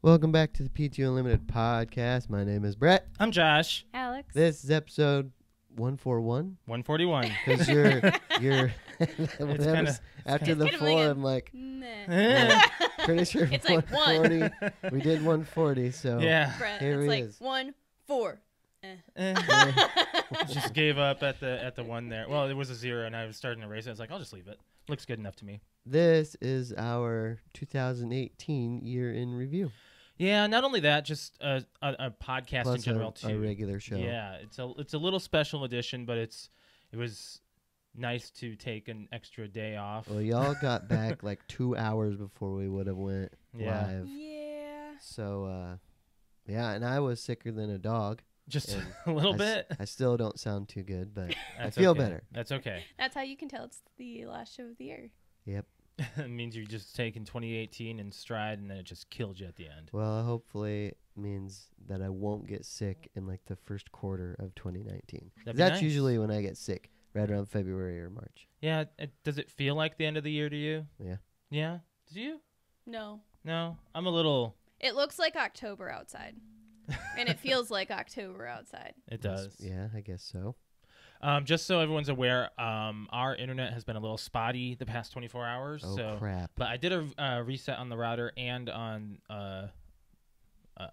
Welcome back to the PTOUnlimited podcast. My name is Brett. I'm Josh. Alex. This is episode 141. 141. Because you're kinda, after the kind of 4, like I'm like, Nah. pretty sure It's like 140. We did 140, so Yeah. Brett, here it's he like is. 1, 4. Just gave up at the one there. Well, it was a 0, and I was starting to race it. I was like, I'll just leave it. Looks good enough to me. This is our 2018 year in review. Yeah, not only that, just a podcast Plus in general our too. regular show. Yeah, it's a little special edition, but it was nice to take an extra day off. Well, y'all got back like 2 hours before we would have went Yeah. live. Yeah. So, yeah, and I was sicker than a dog. Just And a little bit. I still don't sound too good, but That's I feel okay. better. That's okay. That's how you can tell it's the last show of the year. Yep. It means you're just taking 2018 in stride, and then it just killed you at the end. Well, hopefully it means that I won't get sick in like the first quarter of 2019. That'd be That's nice. usually when I get sick, right around February or March. Yeah, does it feel like the end of the year to you? Yeah. Yeah? Do you? No. No? I'm a little... It looks like October outside. And it feels like October outside. It does. Yeah, I guess so. Just so everyone's aware, our internet has been a little spotty the past 24 hours. Oh, so, crap. But I did a reset on the router and on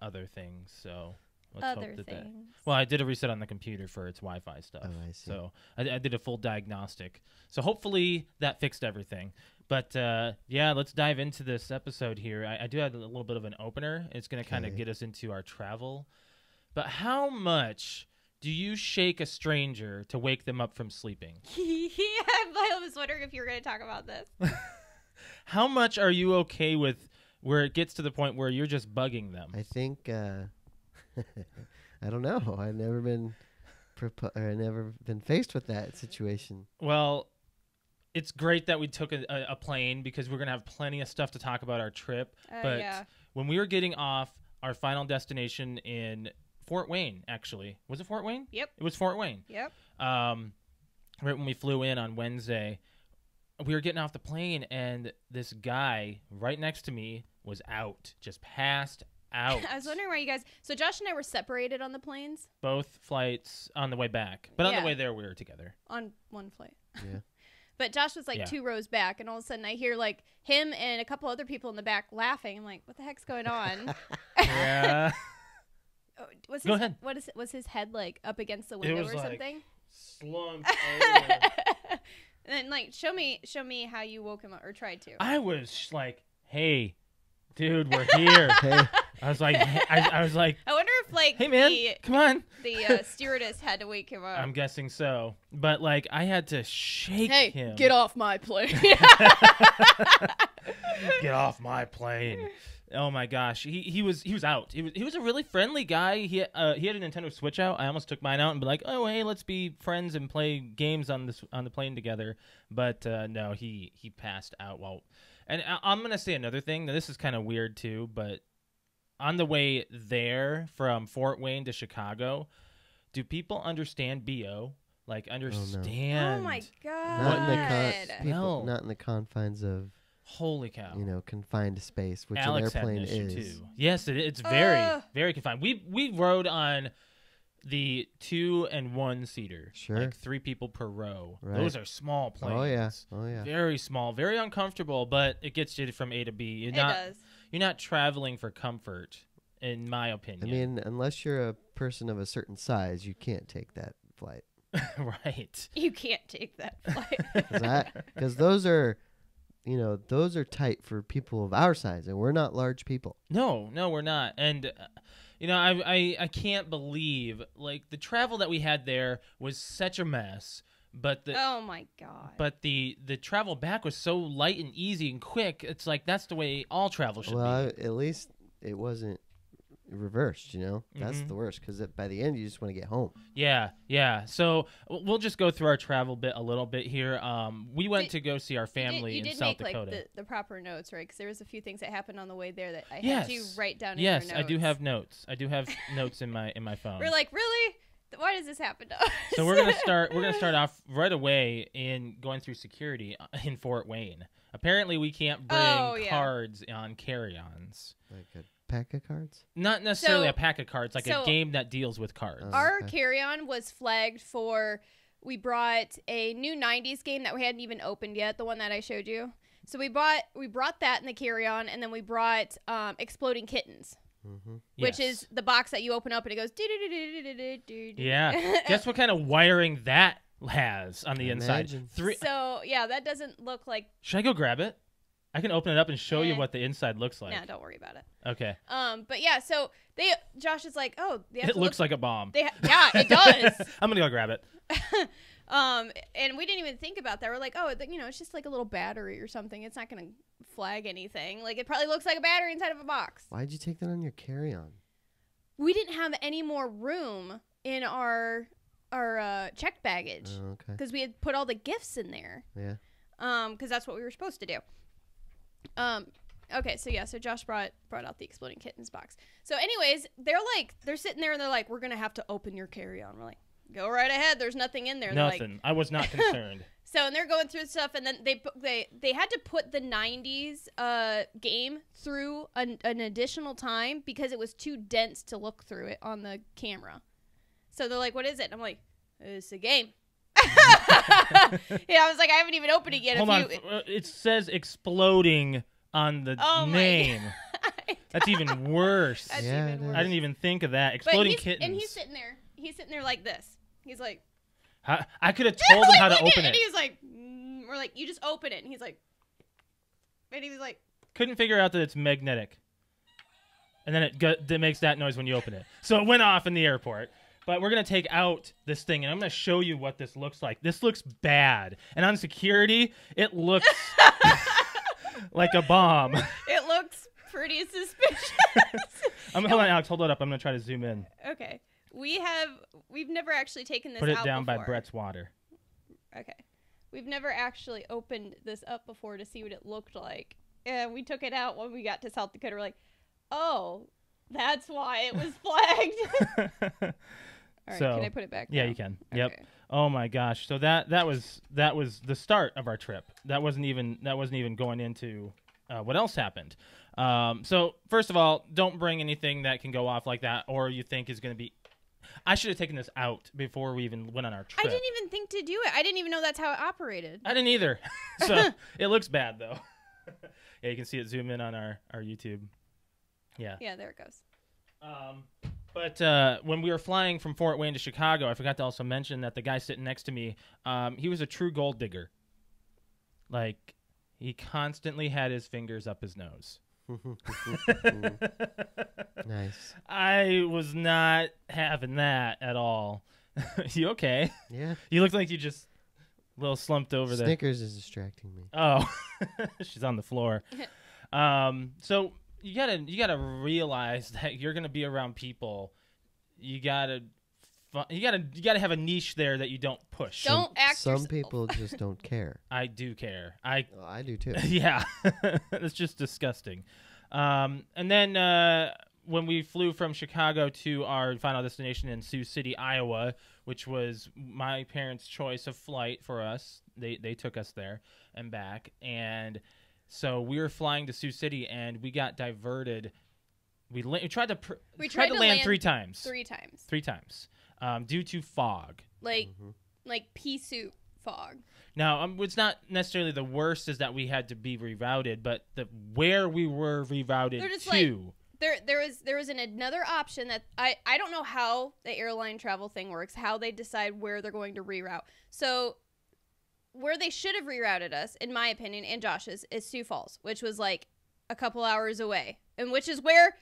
other things. So let's Other hope that things. Well, I did a reset on the computer for its Wi-Fi stuff. Oh, I see. So I did a full diagnostic. So hopefully that fixed everything. But yeah, let's dive into this episode here. I do have a little bit of an opener. It's going to kind of Okay. get us into our travel. But how much do you shake a stranger to wake them up from sleeping? I was wondering if you were going to talk about this. How much are you okay with where it gets to the point where you're just bugging them? I think, I don't know. I've never been faced with that situation. Well, it's great that we took a plane because we're going to have plenty of stuff to talk about our trip. But Yeah. when we were getting off our final destination in Fort Wayne, actually. Was it Fort Wayne? Yep. It was Fort Wayne. Yep. Right when we flew in on Wednesday, we were getting off the plane, and this guy right next to me was out, just passed out. I was wondering why you guys... So Josh and I were separated on the planes Both flights on the way back. But on Yeah. the way there, we were together. on one flight. Yeah. But Josh was like Yeah. 2 rows back, and all of a sudden I hear like him and a couple other people in the back laughing. I'm like, what the heck's going on? Yeah. Was Go his, ahead. Was his head like up against the window was or like- something? Slumped over. And then like show me how you woke him up or tried to. I was like, hey, dude, we're here. Hey, I was like, I was like, I wonder if like hey, man, come on. the stewardess had to wake him up. I'm guessing so. But, like, I had to shake Hey, him. get off my plane. Get off my plane. Oh, my gosh. He was out. He was a really friendly guy. He had a Nintendo Switch out. I almost took mine out and be like, oh, hey, let's be friends and play games on the plane together. But, no, he passed out while... And I'm going to say another thing. Now, this is kind of weird, too, but on the way there from Fort Wayne to Chicago, do people understand BO? Like, understand? Oh my god. not in the No. not in the confines of, Holy cow. confined space, which Alex an had an airplane issue, is. too. Yes, it's very, very confined. We rode on the 2- and 1-seater. Sure. Like 3 people per row. Right. Those are small planes. Oh yeah. Oh yeah. Very small, very uncomfortable, but it gets you from A to B. Does. You're not traveling for comfort, in my opinion. I mean, unless you're a person of a certain size, you can't take that flight. right. You can't take that flight. Because those are tight for people of our size, and we're not large people. No, we're not. And I can't believe like the travel that we had there was such a mess. But Oh my god. but the travel back was so light and easy and quick. It's like that's the way all travel should Well, be. at least it wasn't reversed. That's Mhm. the worst. Because by the end, you just want to get home. Yeah. So we'll just go through our travel bit a little bit here. We went to go see our family you in did South make Dakota. like the proper notes, right? Because there was a few things that happened on the way there that I Yes. had to write down. Yes, in your notes. I do have notes. I do have notes in my phone. We're like, really? Why does this happen to us? So we're gonna start off right away in going through security in Fort Wayne. Apparently, we can't bring Oh, yeah. cards on carry-ons. Like a pack of cards? Not necessarily So- a pack of cards, like a so- game that deals with cards. Oh. Our Okay. carry-on was flagged for. We brought a new '90s game that we hadn't even opened yet, the one that I showed you. So we brought that in the carry-on, and then we brought Exploding Kittens, Mm-hmm. which Yes. is the box that you open up and it goes. Do-do-do-do-do-do-do-do. Yeah. Guess what kind of wiring that has on the inside? Imagine. So yeah, that doesn't look like. Should I go grab it? I can open it up and show you Eh. what the inside looks like. Nah, don't worry about it. Okay. But yeah, so Josh is like, oh, they have It to looks like a bomb. yeah, it does. I'm going to go grab it. And we didn't even think about that. We're like, oh, it's just like a little battery or something. It's not gonna flag anything. Like it probably looks like a battery inside of a box. Why'd you take that on your carry-on? We didn't have any more room in our checked baggage Oh, okay. because we had put all the gifts in there. Yeah. Because that's what we were supposed to do. Okay, so Josh brought out the Exploding Kittens box. So anyways, they're sitting there and they're like, we're gonna have to open your carry-on. We're like, go right ahead. There's nothing in there. They're like, Nothing. I was not concerned. so and they're going through stuff, and then they had to put the '90s game through an additional time because it was too dense to look through it on the camera. So they're like, "What is it?" And I'm like, "It's a game." Yeah, I was like, "I haven't even opened it yet." Hold on. It says exploding on the Oh my name. God. That's even worse. That's Yeah, even it worse. I didn't even think of that. But Exploding kittens. and he's sitting there. He's sitting there like this. He's like, I could have told him like, how to look open And it. he was like, we're like, you just open it. And he's like, and he was like, Couldn't figure out that it's magnetic. And then it makes that noise when you open it. So it went off in the airport. But we're going to take out this thing, and I'm going to show you what this looks like. This looks bad. And on security, it looks like a bomb. it looks pretty suspicious. Hold on, Alex. Hold it up. I'm going to try to zoom in. Okay. We've never actually taken this Put it out down by before. Brett's water. Okay. We've never actually opened this up before to see what it looked like. And we took it out when we got to South Dakota. We're like, oh, that's why it was flagged. All right, So, can I put it back Yeah, now? you can. Okay. Yep. Oh my gosh. So that was the start of our trip. That wasn't even going into what else happened. So first of all, don't bring anything that can go off like that, or you think is going to be. I should have taken this out before we even went on our trip. I didn't even think to do it. I didn't even know that's how it operated. I didn't either. So it looks bad though. Yeah, you can see it zoom in on our YouTube. Yeah. Yeah, there it goes. But when we were flying from Fort Wayne to Chicago, I forgot to also mention that the guy sitting next to me, he was a true gold digger. Like, he constantly had his fingers up his nose. Nice. I was not having that at all. You okay? Yeah. You look like you just a little slumped over there. Snickers is distracting me. Oh, she's on the floor. So you gotta realize that you're gonna be around people. You gotta have a niche there that you don't push. Don't act Some yourself. people just don't care. I do care. Well, I do too. Yeah, that's just disgusting. And then when we flew from Chicago to our final destination in Sioux City, Iowa, which was my parents' choice of flight for us, they took us there and back. And so we were flying to Sioux City, and we got diverted. We tried to land 3 times. 3 times. 3 times due to fog. Like pea soup fog. Now, it's not necessarily the worst is that we had to be rerouted, but where we were rerouted They're just to. There was another option that I don't know how the airline travel thing works, how they decide where they're going to reroute. So where they should have rerouted us, in my opinion, and Josh's, is Sioux Falls, which was like a couple hours away, and which is where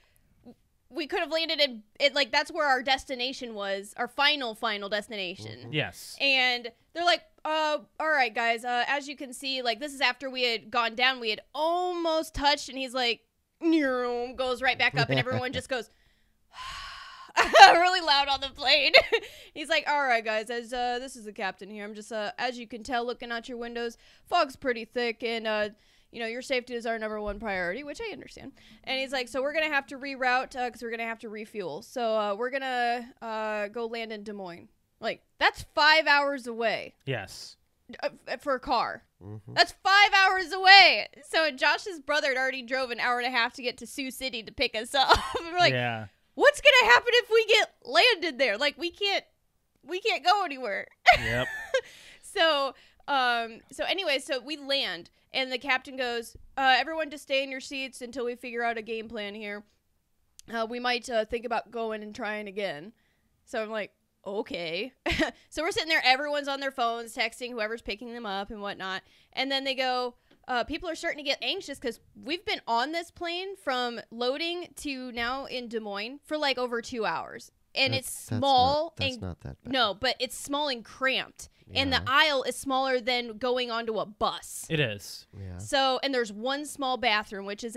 we could have landed in. Like that's where our destination was, our final destination. Yes. And they're like, all right, guys, as you can see, like this is after we had gone down, we had almost touched, and he's like, goes right back up, and everyone just goes really loud on the plane. He's like, all right, guys, as this is the captain here, I'm just as you can tell, looking out your windows, fog's pretty thick, and your safety is our #1 priority, which I understand. And he's like, so we're gonna have to reroute because we're gonna have to refuel, so we're gonna go land in Des Moines. Like that's 5 hours away. Yes. for a car. Mm-hmm. That's 5 hours away. So Josh's brother had already drove an hour and a half to get to Sioux City to pick us up. And we're like, yeah. what's gonna happen if we get landed there? Like we can't go anywhere. Yep. So anyway, so we land and the captain goes, everyone just stay in your seats until we figure out a game plan here. We might think about going and trying again. So I'm like, okay. So we're sitting there, everyone's on their phones texting whoever's picking them up and whatnot. And then they go, people are starting to get anxious because we've been on this plane from loading to now in Des Moines for like over 2 hours. And it's small. That's not that bad. No, but it's small and cramped. And the Yeah. aisle is smaller than going onto a bus. It is. Yeah. So, and there's one small bathroom, which is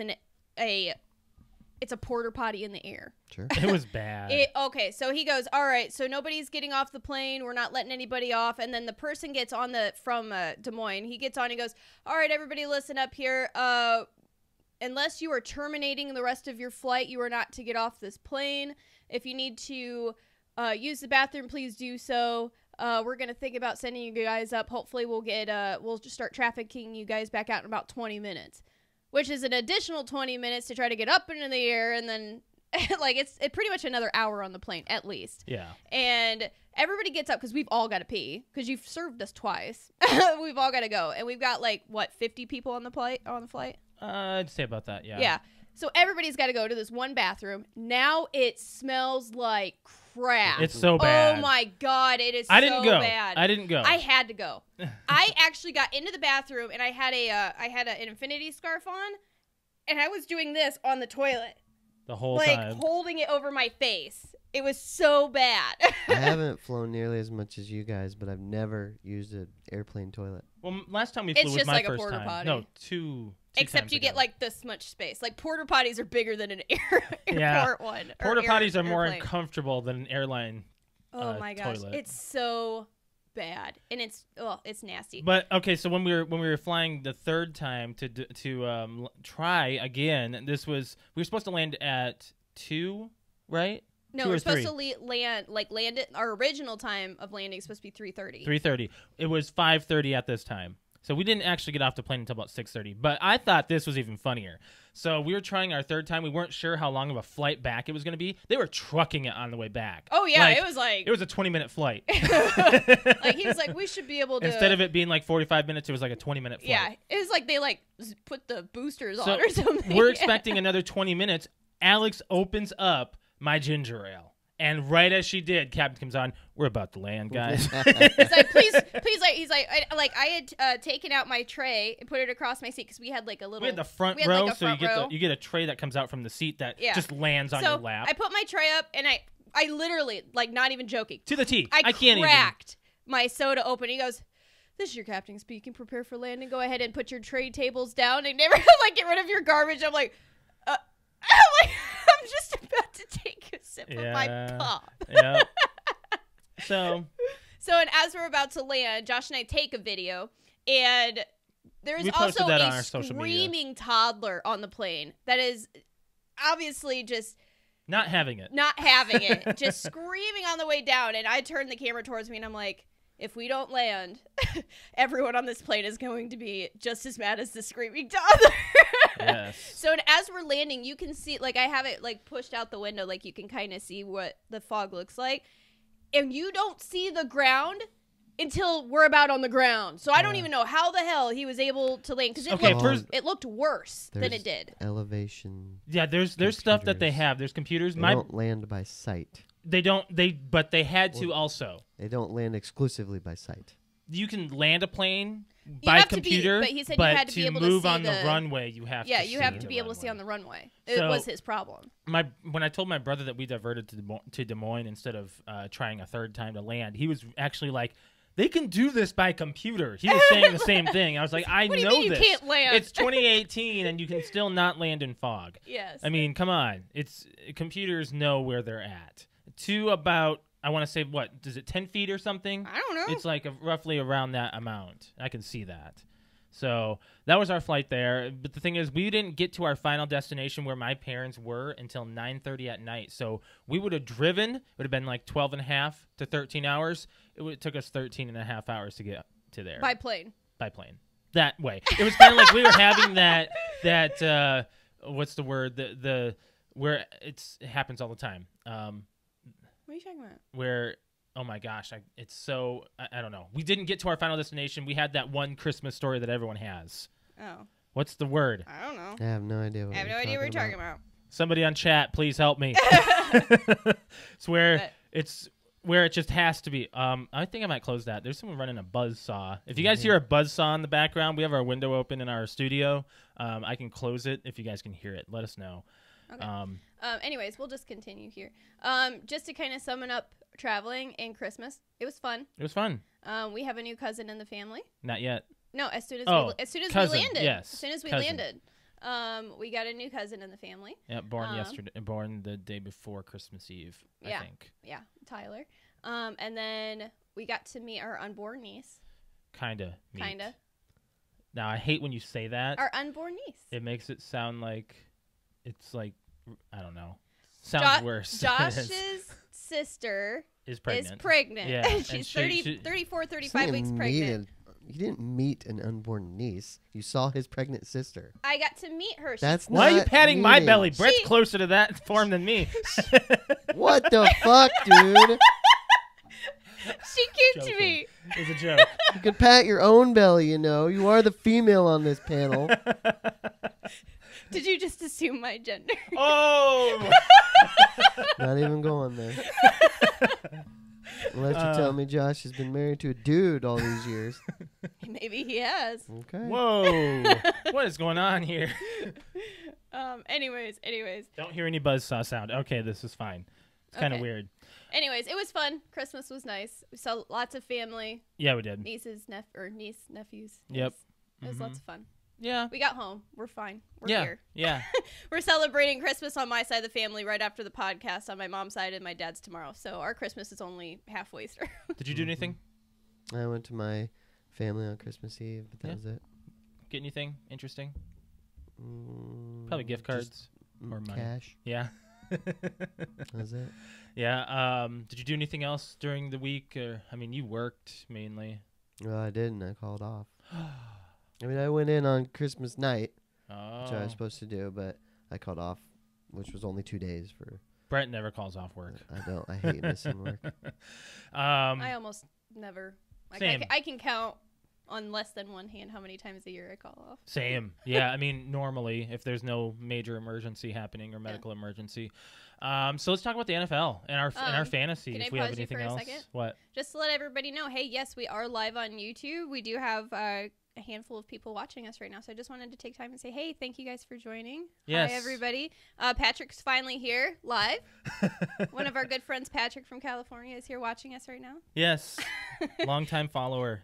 it's a porta potty in the air. Sure. It was bad. Okay, so he goes, all right, so nobody's getting off the plane. We're not letting anybody off. And then the person gets on from Des Moines. He gets on and goes, all right, everybody listen up here. Unless you are terminating the rest of your flight, you are not to get off this plane. If you need to use the bathroom, please do so. We're going to think about sending you guys up. Hopefully we'll just start trafficking you guys back out in about 20 minutes, which is an additional 20 minutes to try to get up into the air. And then like it's pretty much another hour on the plane at least. Yeah. And everybody gets up because we've all got to pee because you've served us twice. We've all got to go. And we've got 50 people on the flight? I'd say about that, yeah. Yeah. So everybody's got to go to this one bathroom. Now it smells like crap. It's so bad. Oh my God, it is I didn't so go. bad. I didn't go. I had to go. I actually got into the bathroom and I had an infinity scarf on, and I was doing this on the toilet, the whole like time. holding it over my face. It was so bad. I haven't flown nearly as much as you guys, but I've never used an airplane toilet. Well, last time we It's flew was just my like a first porta time. potty. No, two Except times you ago. get like this much space. Like porta potties are bigger than an airport Yeah. one. or Porta potties are more airplane. uncomfortable than an airline. Oh my gosh, toilet. it's so bad, and it's nasty. But okay, so when we were flying the third time to try again, we were supposed to land at 2, right? No, 2 we're or supposed 3? to land it. Our original time of landing is supposed to be 3:30. 3:30. It was 5:30 at this time. So we didn't actually get off the plane until about 6:30. But I thought this was even funnier. So we were trying our third time. We weren't sure how long of a flight back it was going to be. They were trucking it on the way back. Oh yeah, Like, it was like It was a 20-minute flight. like he was like, we should be able to. Instead of it being like 45 minutes, it was like a 20-minute flight. Yeah, it was like they put the boosters So on or something. we're expecting another 20 minutes. Alex opens up my ginger ale. And right as she did, Captain comes on. We're about to land, guys. He's like, please, he's like, I had taken out my tray and put it across my seat because we had like a little. We had the front we had, row, like, a so front row. you get a tray that comes out from the seat that Yeah. just lands on So your lap. I put my tray up and I literally, like, not even joking, To the T. I can't even. cracked my soda open. He goes, "This is your captain speaking. Prepare for landing. Go ahead and put your tray tables down and never like get rid of your garbage." I'm like, I'm just about to take a sip of my pop. Yeah. So And as we're about to land, Josh and I take a video, and there's We posted also that on a our social media. screaming toddler on the plane that is obviously just not having it. not having it, just screaming on the way down. And I turn the camera towards me, and I'm like, if we don't land, everyone on this plane is going to be just as mad as the screaming toddler. Yes. So as we're landing, you can see, like, I have it like pushed out the window, like you can kind of see what the fog looks like, and you don't see the ground until we're about on the ground. So I don't even know how the hell he was able to land because it looked worse than it did. Elevation. Yeah, there's stuff that they have. There's computers. They don't land by sight. But they had to also. They don't land exclusively by sight. You can land a plane You by have to be- computer, but he said you had to be able to move see on the the- runway, you have Yeah, to you see have to the be able to see on runway. the runway. It So- was his problem. When I told my brother that we diverted to Des Moines instead of trying a third time to land, he was actually like, they can do this by computer. He was saying the same thing. I was like, I What do you know mean this. you can't land? It's 2018 and you can still not land in fog. Yes. I mean, come on. Computers know where they're at. To about, I want to say, what, is it 10 feet or something? I don't know. It's like roughly around that amount. I can see that. So that was our flight there. But the thing is, we didn't get to our final destination where my parents were until 9:30 at night. So we would have driven. It would have been like 12 and a half to 13 hours. It took us 13 and a half hours to get to there By plane. by plane. That way, it was kind of like we were having that what's the word, the where it happens all the time. What are you talking about? Where, oh my gosh, it's so I don't know. We didn't get to our final destination. We had that one Christmas story that everyone has. Oh. What's the word? I don't know. I have no idea. I have no idea what you're talking about. Somebody on chat, please help me. It's where it just has to be. I think I might close that. There's someone running a buzz saw. If you guys hear a buzz saw in the background, we have our window open in our studio. I can close it if you guys can hear it. Let us know. Okay. Anyways, we'll just continue here. Just to kind of sum it up, traveling and Christmas, it was fun. It was fun. We have a new cousin in the family. Not yet. No, as soon as cousin, we landed. yes, As soon as we cousin. landed. We got a new cousin in the family. Yeah, born yesterday. Born the day before Christmas Eve, I think. Yeah, Tyler. And then we got to meet our unborn niece. Kinda. Now, I hate when you say that. Our unborn niece. It makes it sound like it's like, I don't know. Sounds worse. Josh's sister is pregnant. Yeah. And she's she 34, 35 weeks pregnant. You didn't meet an unborn niece. You saw his pregnant sister. I got to meet her. That's Why are you not patting my meeting. belly? Brett's closer to that form than me. What the fuck, dude? She came to me. It was a joke. You can pat your own belly, you know. You are the female on this panel. Did you just assume my gender? Oh! Not even going there. Unless you tell me Josh has been married to a dude all these years. Maybe he has. Okay. Whoa. What is going on here? Anyways. Don't hear any buzzsaw sound. Okay, this is fine. It's kind of weird. Anyways, it was fun. Christmas was nice. We saw lots of family. Yeah, we did. Nephews. Yep. It was lots of fun. Yeah. We got home. We're fine. We're here. Yeah. We're celebrating Christmas on my side of the family right after the podcast on my mom's side, and my dad's tomorrow. So our Christmas is only halfway through. Did you do anything? I went to my family on Christmas Eve, but that was it. Get anything interesting? Probably gift cards or money. Cash. Yeah. That was it. Yeah. Did you do anything else during the week? Or I mean, you worked mainly. Well, I didn't. I called off. I mean, I went in on Christmas night, which I was supposed to do, but I called off, which was only 2 days for. Brett never calls off work. I don't. I hate missing work. I almost never. Like, Same. I can count on less than one hand how many times a year I call off. Same. Yeah. I mean, normally, if there's no major emergency happening or medical emergency. So let's talk about the NFL and our fantasy. Can if I we have pause you anything for a else. second? What? Just to let everybody know, hey, yes, we are live on YouTube. We do have a handful of people watching us right now, so I just wanted to take time and say, hey, thank you guys for joining. Yes. Hi, everybody. Patrick's finally here live. One of our good friends, Patrick from California, is here watching us right now. Yes. Longtime follower.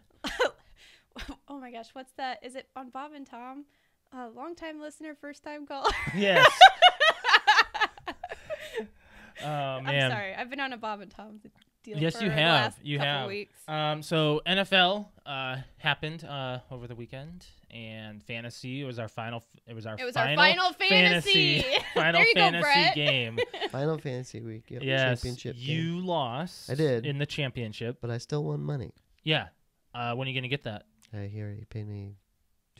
Oh my gosh, what's that? Is it on Bob and Tom? Long-time listener, first-time caller. Yes. Oh, man. I'm sorry. I've been on a Bob and Tom deal Yes, for you the have. last couple weeks. So NFL happened over the weekend, and fantasy. It was our final. It was our final fantasy. Final there you fantasy go, Brett. game. Final fantasy week. Yep, Yes, championship you game. lost. I did. In the championship. But I still won money. Yeah. When are you gonna get that? He already paid me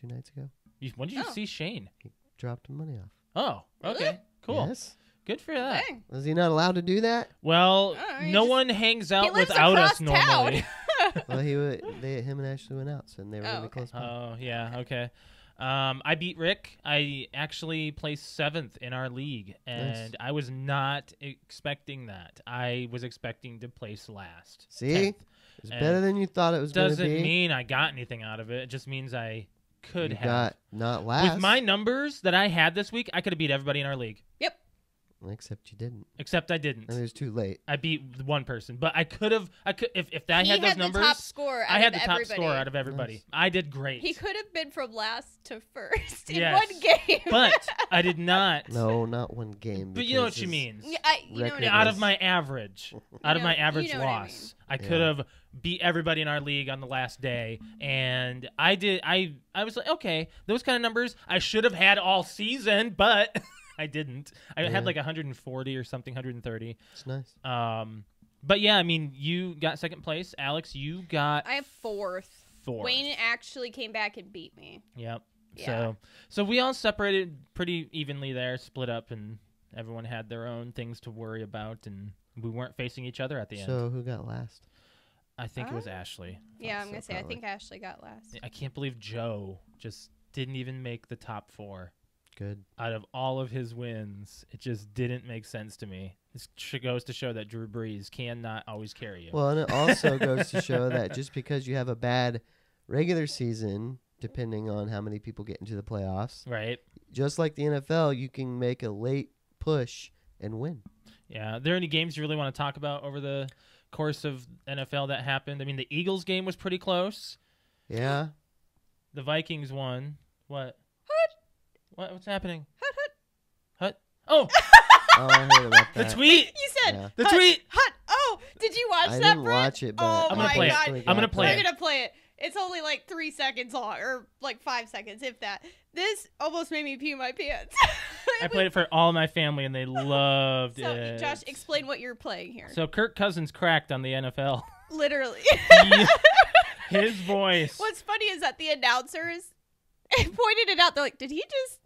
2 nights ago. When did you see Shane? He dropped the money off. Oh, okay, cool. Yes. Good for that. Dang. Was he not allowed to do that? Well, no one hangs out without us normally. Well, him and Ashley went out, so they were really close by. Oh, yeah, okay. I beat Rick. I actually placed 7th in our league, and Nice. I was not expecting that. I was expecting to place last. See? 10th. It's And better than you thought it was going to Doesn't be. mean I got anything out of it. It just means I could You have. got not last. With my numbers that I had this week, I could have beat everybody in our league. Yep. Except you didn't. Except I didn't. And it was too late. I beat one person, but I could have. If I He had those had numbers, the top score. I had the out of top everybody. score out of everybody. Nice. I did great. He could have been from last to first in Yes. one game. But I did not. No, not one game. But you know what because she his- means. Yeah, you know what Record I Out mean. of my average, out of my average you know what I loss, I could have beat everybody in our league on the last day, and I did. I was like, okay, those kind of numbers I should have had all season, but I didn't. I had like 140 or something, 130. It's nice. But yeah, I mean, you got second place, Alex. You got I have fourth. 4th. Wayne actually came back and beat me. Yep. Yeah. So we all separated pretty evenly there, split up, and everyone had their own things to worry about, and we weren't facing each other at the end. So who got last? I think it was Ashley. Yeah, I'm so going to say, probably. I think Ashley got last. I can't believe Joe just didn't even make the top 4. Good. Out of all of his wins, it just didn't make sense to me. This goes to show that Drew Brees cannot always carry you. Well, and it also goes to show that just because you have a bad regular season, depending on how many people get into the playoffs, right? just like the NFL, you can make a late push and win. Yeah. Are there any games you really want to talk about over the course of NFL that happened? I mean, the Eagles game was pretty close. Yeah. The Vikings won. What? What's happening? Hut. Oh, Oh, I heard about the that. tweet. You said, Yeah. The Hut, tweet. Hut. Oh, did you watch I that, didn't Brett? watch it, but Oh I'm gonna my play it. God. I'm gonna play I'm it. going to play it. It's only like 3 seconds long, or like 5 seconds, if that. This almost made me pee my pants. I played it for all my family, and they loved So, it. Josh, explain what you're playing here. So Kirk Cousins cracked on the NFL. Literally. His voice. What's funny is that the announcers pointed it out. They're like, did he just...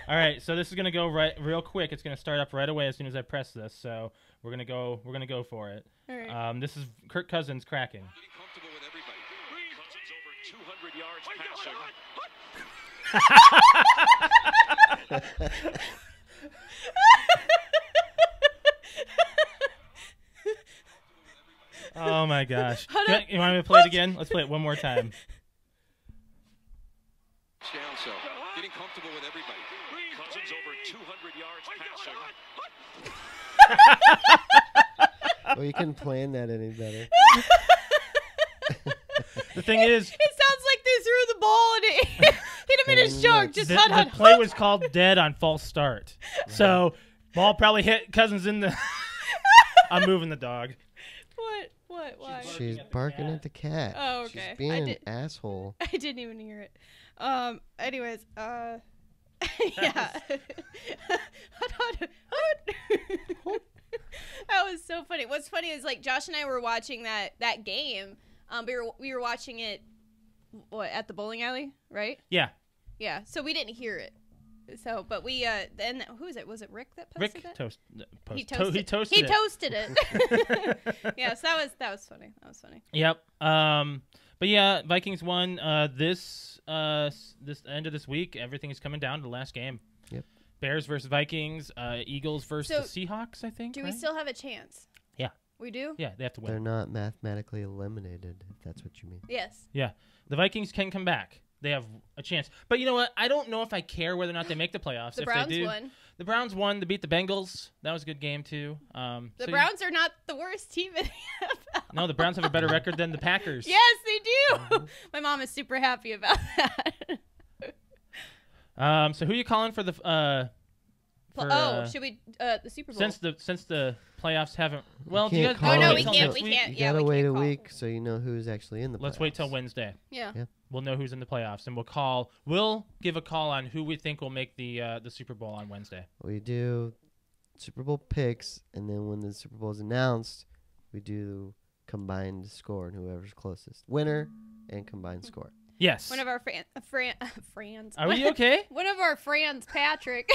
All right, so this is gonna go real quick. It's gonna start up right away as soon as I press this. So we're gonna go for it. All right. This is Kirk Cousins cracking. Getting comfortable with everybody. Cousins over 200 yards passing. Oh my gosh! You want me to play it again? Let's play it one more time. Down so. Getting comfortable with everybody. Cousins over 200 yards passing. Well, you couldn't plan that any better. The thing is, It sounds like they threw the ball and it hit him in his junk. Just the play was called dead on false start. So ball probably hit Cousins in the. I'm moving the dog. What? Why? She's barking at the cat. Oh, okay. She's being an asshole. I didn't even hear it. Anyways, yeah. That was so funny. What's funny is like Josh and I were watching that game. We were watching it at the bowling alley, right? Yeah. Yeah. So we didn't hear it. So, but we then who is it? Was it Rick that posted that? He toasted it. Yeah, so that was funny. That was funny. Yep. But yeah, Vikings won. This end of this week, everything is coming down to the last game. Yep. Bears versus Vikings. Eagles versus the Seahawks. I think. Do we still have a chance? Yeah. We do. Yeah, they have to win. They're not mathematically eliminated, if that's what you mean. Yes. Yeah, the Vikings can come back. They have a chance. But you know what? I don't know if I care whether or not they make the playoffs. The if Browns they do, won. The Browns won. They beat the Bengals. That was a good game too. The Browns are not the worst team in the NFL. No, the Browns have a better record than the Packers. Yes, they do. My mom is super happy about that. So who are you calling for the? Should we the Super Bowl? Since the playoffs haven't. Well, do You you can't guys? call no, it we until can't. next We week. can't. You Yeah, gotta we wait can't a call. week so you know who's actually in the playoffs. Let's wait till Wednesday. Yeah. We'll know who's in the playoffs, and we'll give a call on who we think will make the Super Bowl on Wednesday. We do Super Bowl picks, and then when the Super Bowl is announced, we do combined score and whoever's closest. Winner and combined score. Yes. One of our friends. Are we okay? One of our friends, Patrick.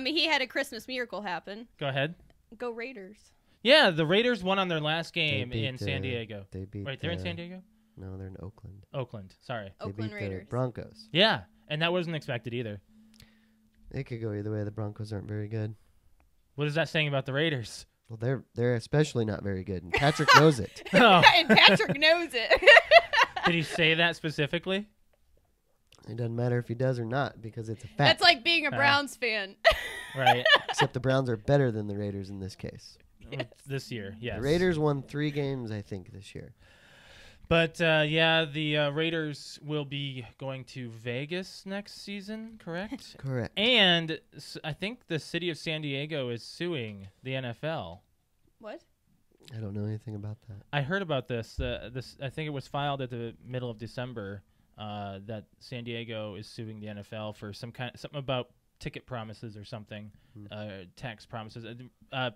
He had a Christmas miracle happen. Go ahead. Go Raiders. Yeah, the Raiders won on their last game beat in San Diego. They beat. Right, they're in San Diego? No, they're in Oakland. Oakland, sorry. They Oakland beat Raiders. the Broncos. Yeah, and that wasn't expected either. It could go either way. The Broncos aren't very good. What is that saying about the Raiders? Well, they're especially not very good, and Patrick knows it. Oh, And Patrick knows it. did he say that specifically? It doesn't matter if he does or not because it's a fact. That's like being a Browns fan. Right. Except the Browns are better than the Raiders in this case. This year, yes. The Raiders won 3 games, I think, this year. But, yeah, the Raiders will be going to Vegas next season, correct? Correct. And I think the city of San Diego is suing the NFL. What? I don't know anything about that. I heard about this. I think it was filed at the middle of December that San Diego is suing the NFL for something about ticket promises or something, tax promises.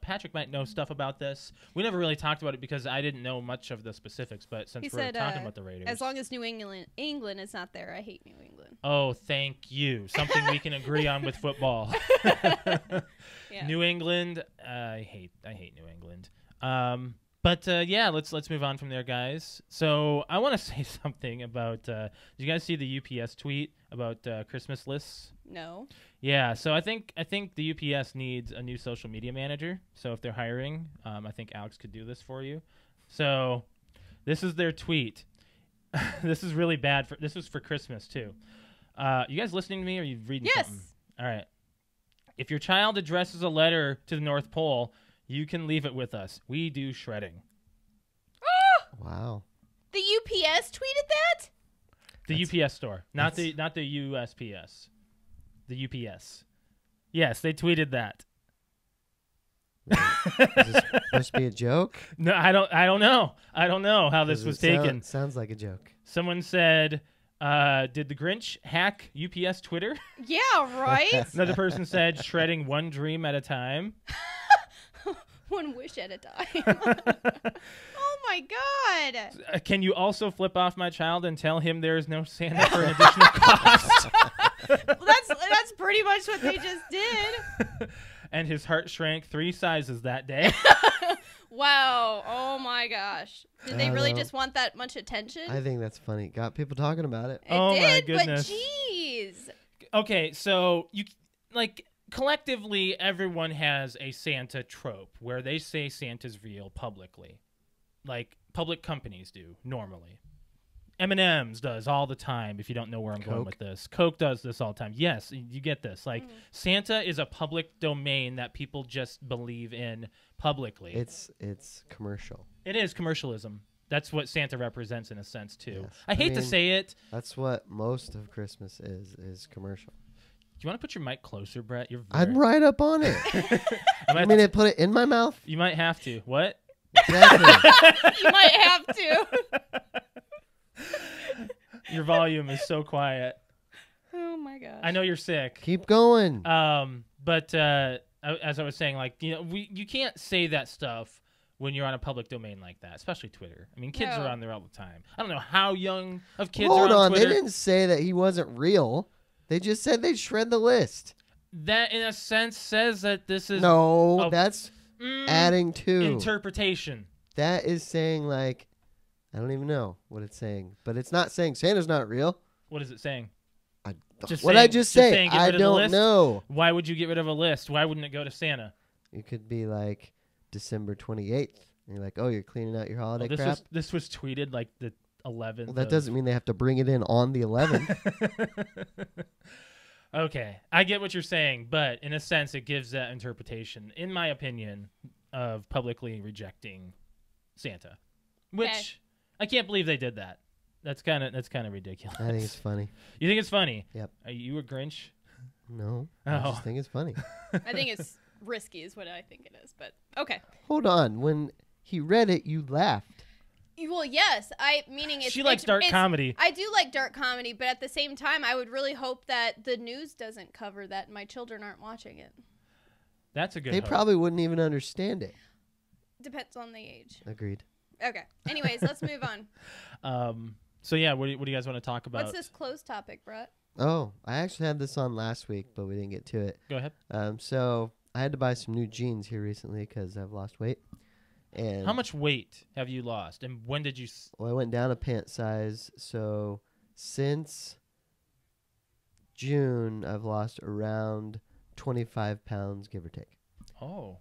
Patrick might know stuff about this. We never really talked about it because I didn't know much of the specifics. But since we're talking about the Raiders, as long as New England is not there, I hate New England. Oh, thank you. Something we can agree on with football. Yeah. New England, I hate New England. But yeah, let's move on from there, guys. So I want to say something about. Did you guys see the UPS tweet about Christmas lists? No. Yeah, so I think the UPS needs a new social media manager. So if they're hiring, I think Alex could do this for you. So this is their tweet. This is really bad. This was for Christmas too. You guys listening to me, or are you reading something? Yes. All right. If your child addresses a letter to the North Pole, you can leave it with us. We do shredding. Wow. The UPS tweeted that? The UPS store, not the USPS. The UPS. Yes, they tweeted that. Is this supposed to be a joke? No, I don't know. I don't know how this was taken. Sounds like a joke. Someone said, did the Grinch hack UPS Twitter? Yeah, right? Another person said, shredding one dream at a time. One wish at a time. Oh my God. Can you also flip off my child and tell him there is no Santa for an additional cost? Well, that's pretty much what they just did. And his heart shrank 3 sizes that day. Wow. Oh my gosh. Did they really just want that much attention? I think that's funny. Got people talking about it. Oh, my did, goodness. But jeez. Okay, so collectively, everyone has a Santa trope where they say Santa's real publicly. Like public companies do normally. M&M's does all the time, if you don't know where I'm going with this. Coke does this all the time. Yes, you get this. Like, Santa is a public domain that people just believe in publicly. It's commercial. It is commercialism. That's what Santa represents in a sense, too. Yes. I hate to say it. That's what most of Christmas is commercial. Do you want to put your mic closer, Brett? I'm right up on it. I mean, put it in my mouth? You might have to. What? Exactly. You might have to. Your volume is so quiet. Oh my gosh. I know you're sick. Keep going. But as I was saying, you can't say that stuff when you're on a public domain like that, especially Twitter. I mean, kids are on there all the time. I don't know how young of kids are on Twitter. Hold on, they didn't say that he wasn't real. They just said they'd shred the list. That, in a sense, says that this is that's adding to interpretation. That is saying I don't even know what it's saying, but it's not saying Santa's not real. What is it saying? I just say? I don't know. Why would you get rid of a list? Why wouldn't it go to Santa? It could be like December 28th. And you're like, oh, you're cleaning out your holiday crap? This was tweeted like the 11th. Well, that doesn't mean they have to bring it in on the 11th. Okay. I get what you're saying, but in a sense, it gives that interpretation, in my opinion, of publicly rejecting Santa. Which, I can't believe they did that. That's kind of ridiculous. I think it's funny. You think it's funny? Yep. Are you a Grinch? No. I just think it's funny. I think it's risky is what I think it is, but okay. Hold on. When he read it, you laughed. Well, yes. Meaning she likes dark comedy. I do like dark comedy, but at the same time, I would really hope that the news doesn't cover that and my children aren't watching it. That's a good They hope. probably wouldn't even understand it. Depends on the age. Agreed. Okay. Anyways, let's move on. So yeah, what do you guys want to talk about? What's this closed topic, Brett? Oh, I actually had this on last week, but we didn't get to it. Go ahead. So I had to buy some new jeans here recently because I've lost weight. And how much weight have you lost, and when did you? Well, I went down a pant size. So since June, I've lost around 25 pounds, give or take. Oh,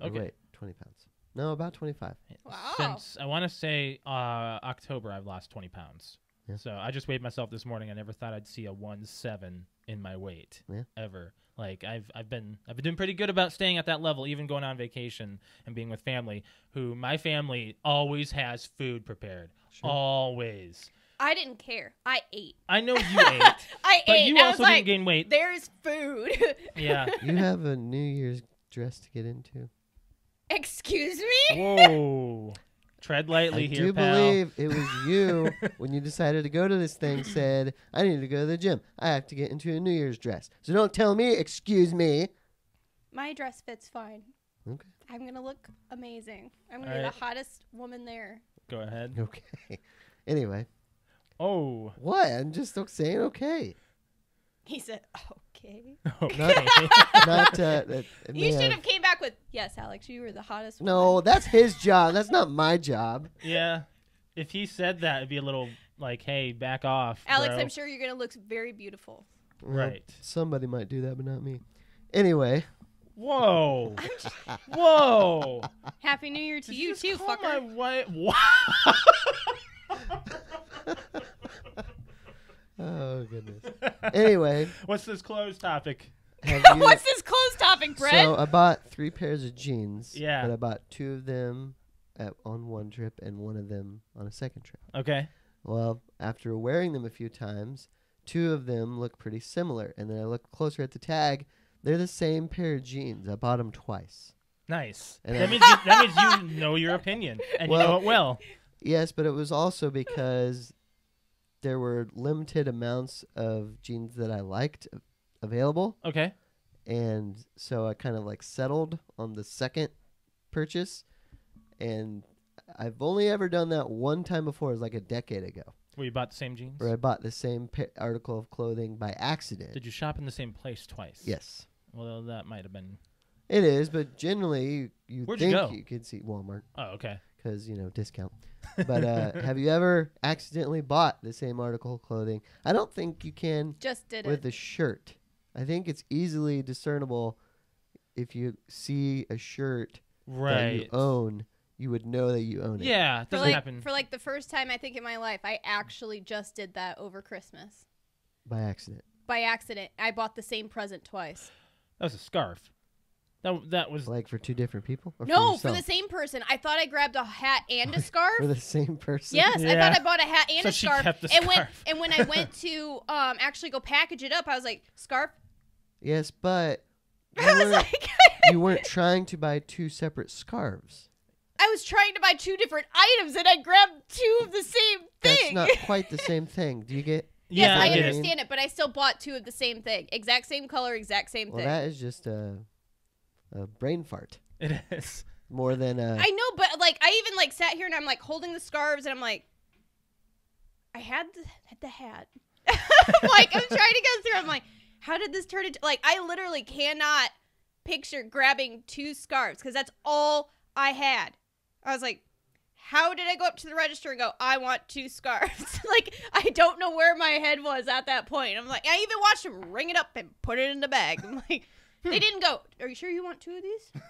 okay. Or wait, 20 pounds. No, about 25. Wow. Since I want to say October, I've lost 20 pounds. Yeah. So I just weighed myself this morning. I never thought I'd see a 1.7 in my weight ever. Like I've been doing pretty good about staying at that level, even going on vacation and being with family. My family always has food prepared, always. I didn't care. I ate. I know you ate. But ate. you also didn't gain weight. There's food. Yeah. You have a New Year's dress to get into. Excuse me? Whoa. Tread lightly I here, do pal. believe it was you when you decided to go to this thing. Said I need to go to the gym. I have to get into a New Year's dress. So don't tell me. Excuse me. My dress fits fine. Okay. I'm gonna look amazing. I'm gonna All be right. the hottest woman there. Go ahead. Okay. Anyway, Oh. what? I'm just saying. Okay. He said, "Okay." Okay. Not. That You should have came back with, "Yes, Alex, you were the hottest." No, woman." that's his job. That's not my job. Yeah. If he said that, it'd be a little like, hey, back off, Alex, bro. I'm sure you're gonna look very beautiful. Right. Somebody might do that, but not me. Anyway. Whoa. Whoa. Happy New Year to Did you just too, call fucker. my wife? Wow. Oh, goodness. Anyway. What's this closed topic? Have you, What's this closed topic, Brett? So I bought 3 pairs of jeans. Yeah. But I bought 2 of them on one trip and 1 of them on a second trip. Okay. Well, after wearing them a few times, 2 of them look pretty similar. And then I looked closer at the tag. They're the same pair of jeans. I bought them twice. Nice. And That I- means you know your opinion and Well- you know it well. Yes, but it was also because there were limited amounts of jeans that I liked available. Okay. And so I kind of like settled on the second purchase. And I've only ever done that one time before. It was like a decade ago. Where you bought the same jeans? Where I bought the same article of clothing by accident. Did you shop in the same place twice? Yes. Well, that might have been. It is, but generally you Where'd you think go? you could see Walmart Oh, okay. because, discount. But have you ever accidentally bought the same article of clothing? I don't think you can Just did with it. a shirt. I think it's easily discernible if you see a shirt that you Right. own, you would know that you own it. Yeah, it For doesn't like, happen. for like the first time I think in my life, I actually just did that over Christmas. By accident. By accident, I bought the same present twice. That was a scarf. That was. Like for 2 different people? Or No, for for the yourself? same person. I thought I grabbed a hat and a scarf. For the same person? Yes, I Yeah. thought I bought a hat and So a she scarf. kept the and scarf. when I went to actually go package it up, I was like, "Scarf." Yes, but I was like, you weren't trying to buy 2 separate scarves. I was trying to buy 2 different items and I grabbed 2 of the same That's thing. not quite the same thing. Do you get? Yes, Yeah, I get it. understand it, but I still bought 2 of the same thing. Exact same color, exact same Well, thing. that is just a brain fart It is. more than a. I know, but like I even like sat here and I'm like holding the scarves and I'm like, I had the hat. Like I'm trying to go through. I'm like, how did this turn into? Like I literally cannot picture grabbing 2 scarves because that's all I had. I was like, how did I go up to the register and go, I want 2 scarves? Like I don't know where my head was at that point. I'm like, I even watched them ring it up and put it in the bag. I'm like, they didn't go, are you sure you want 2 of these?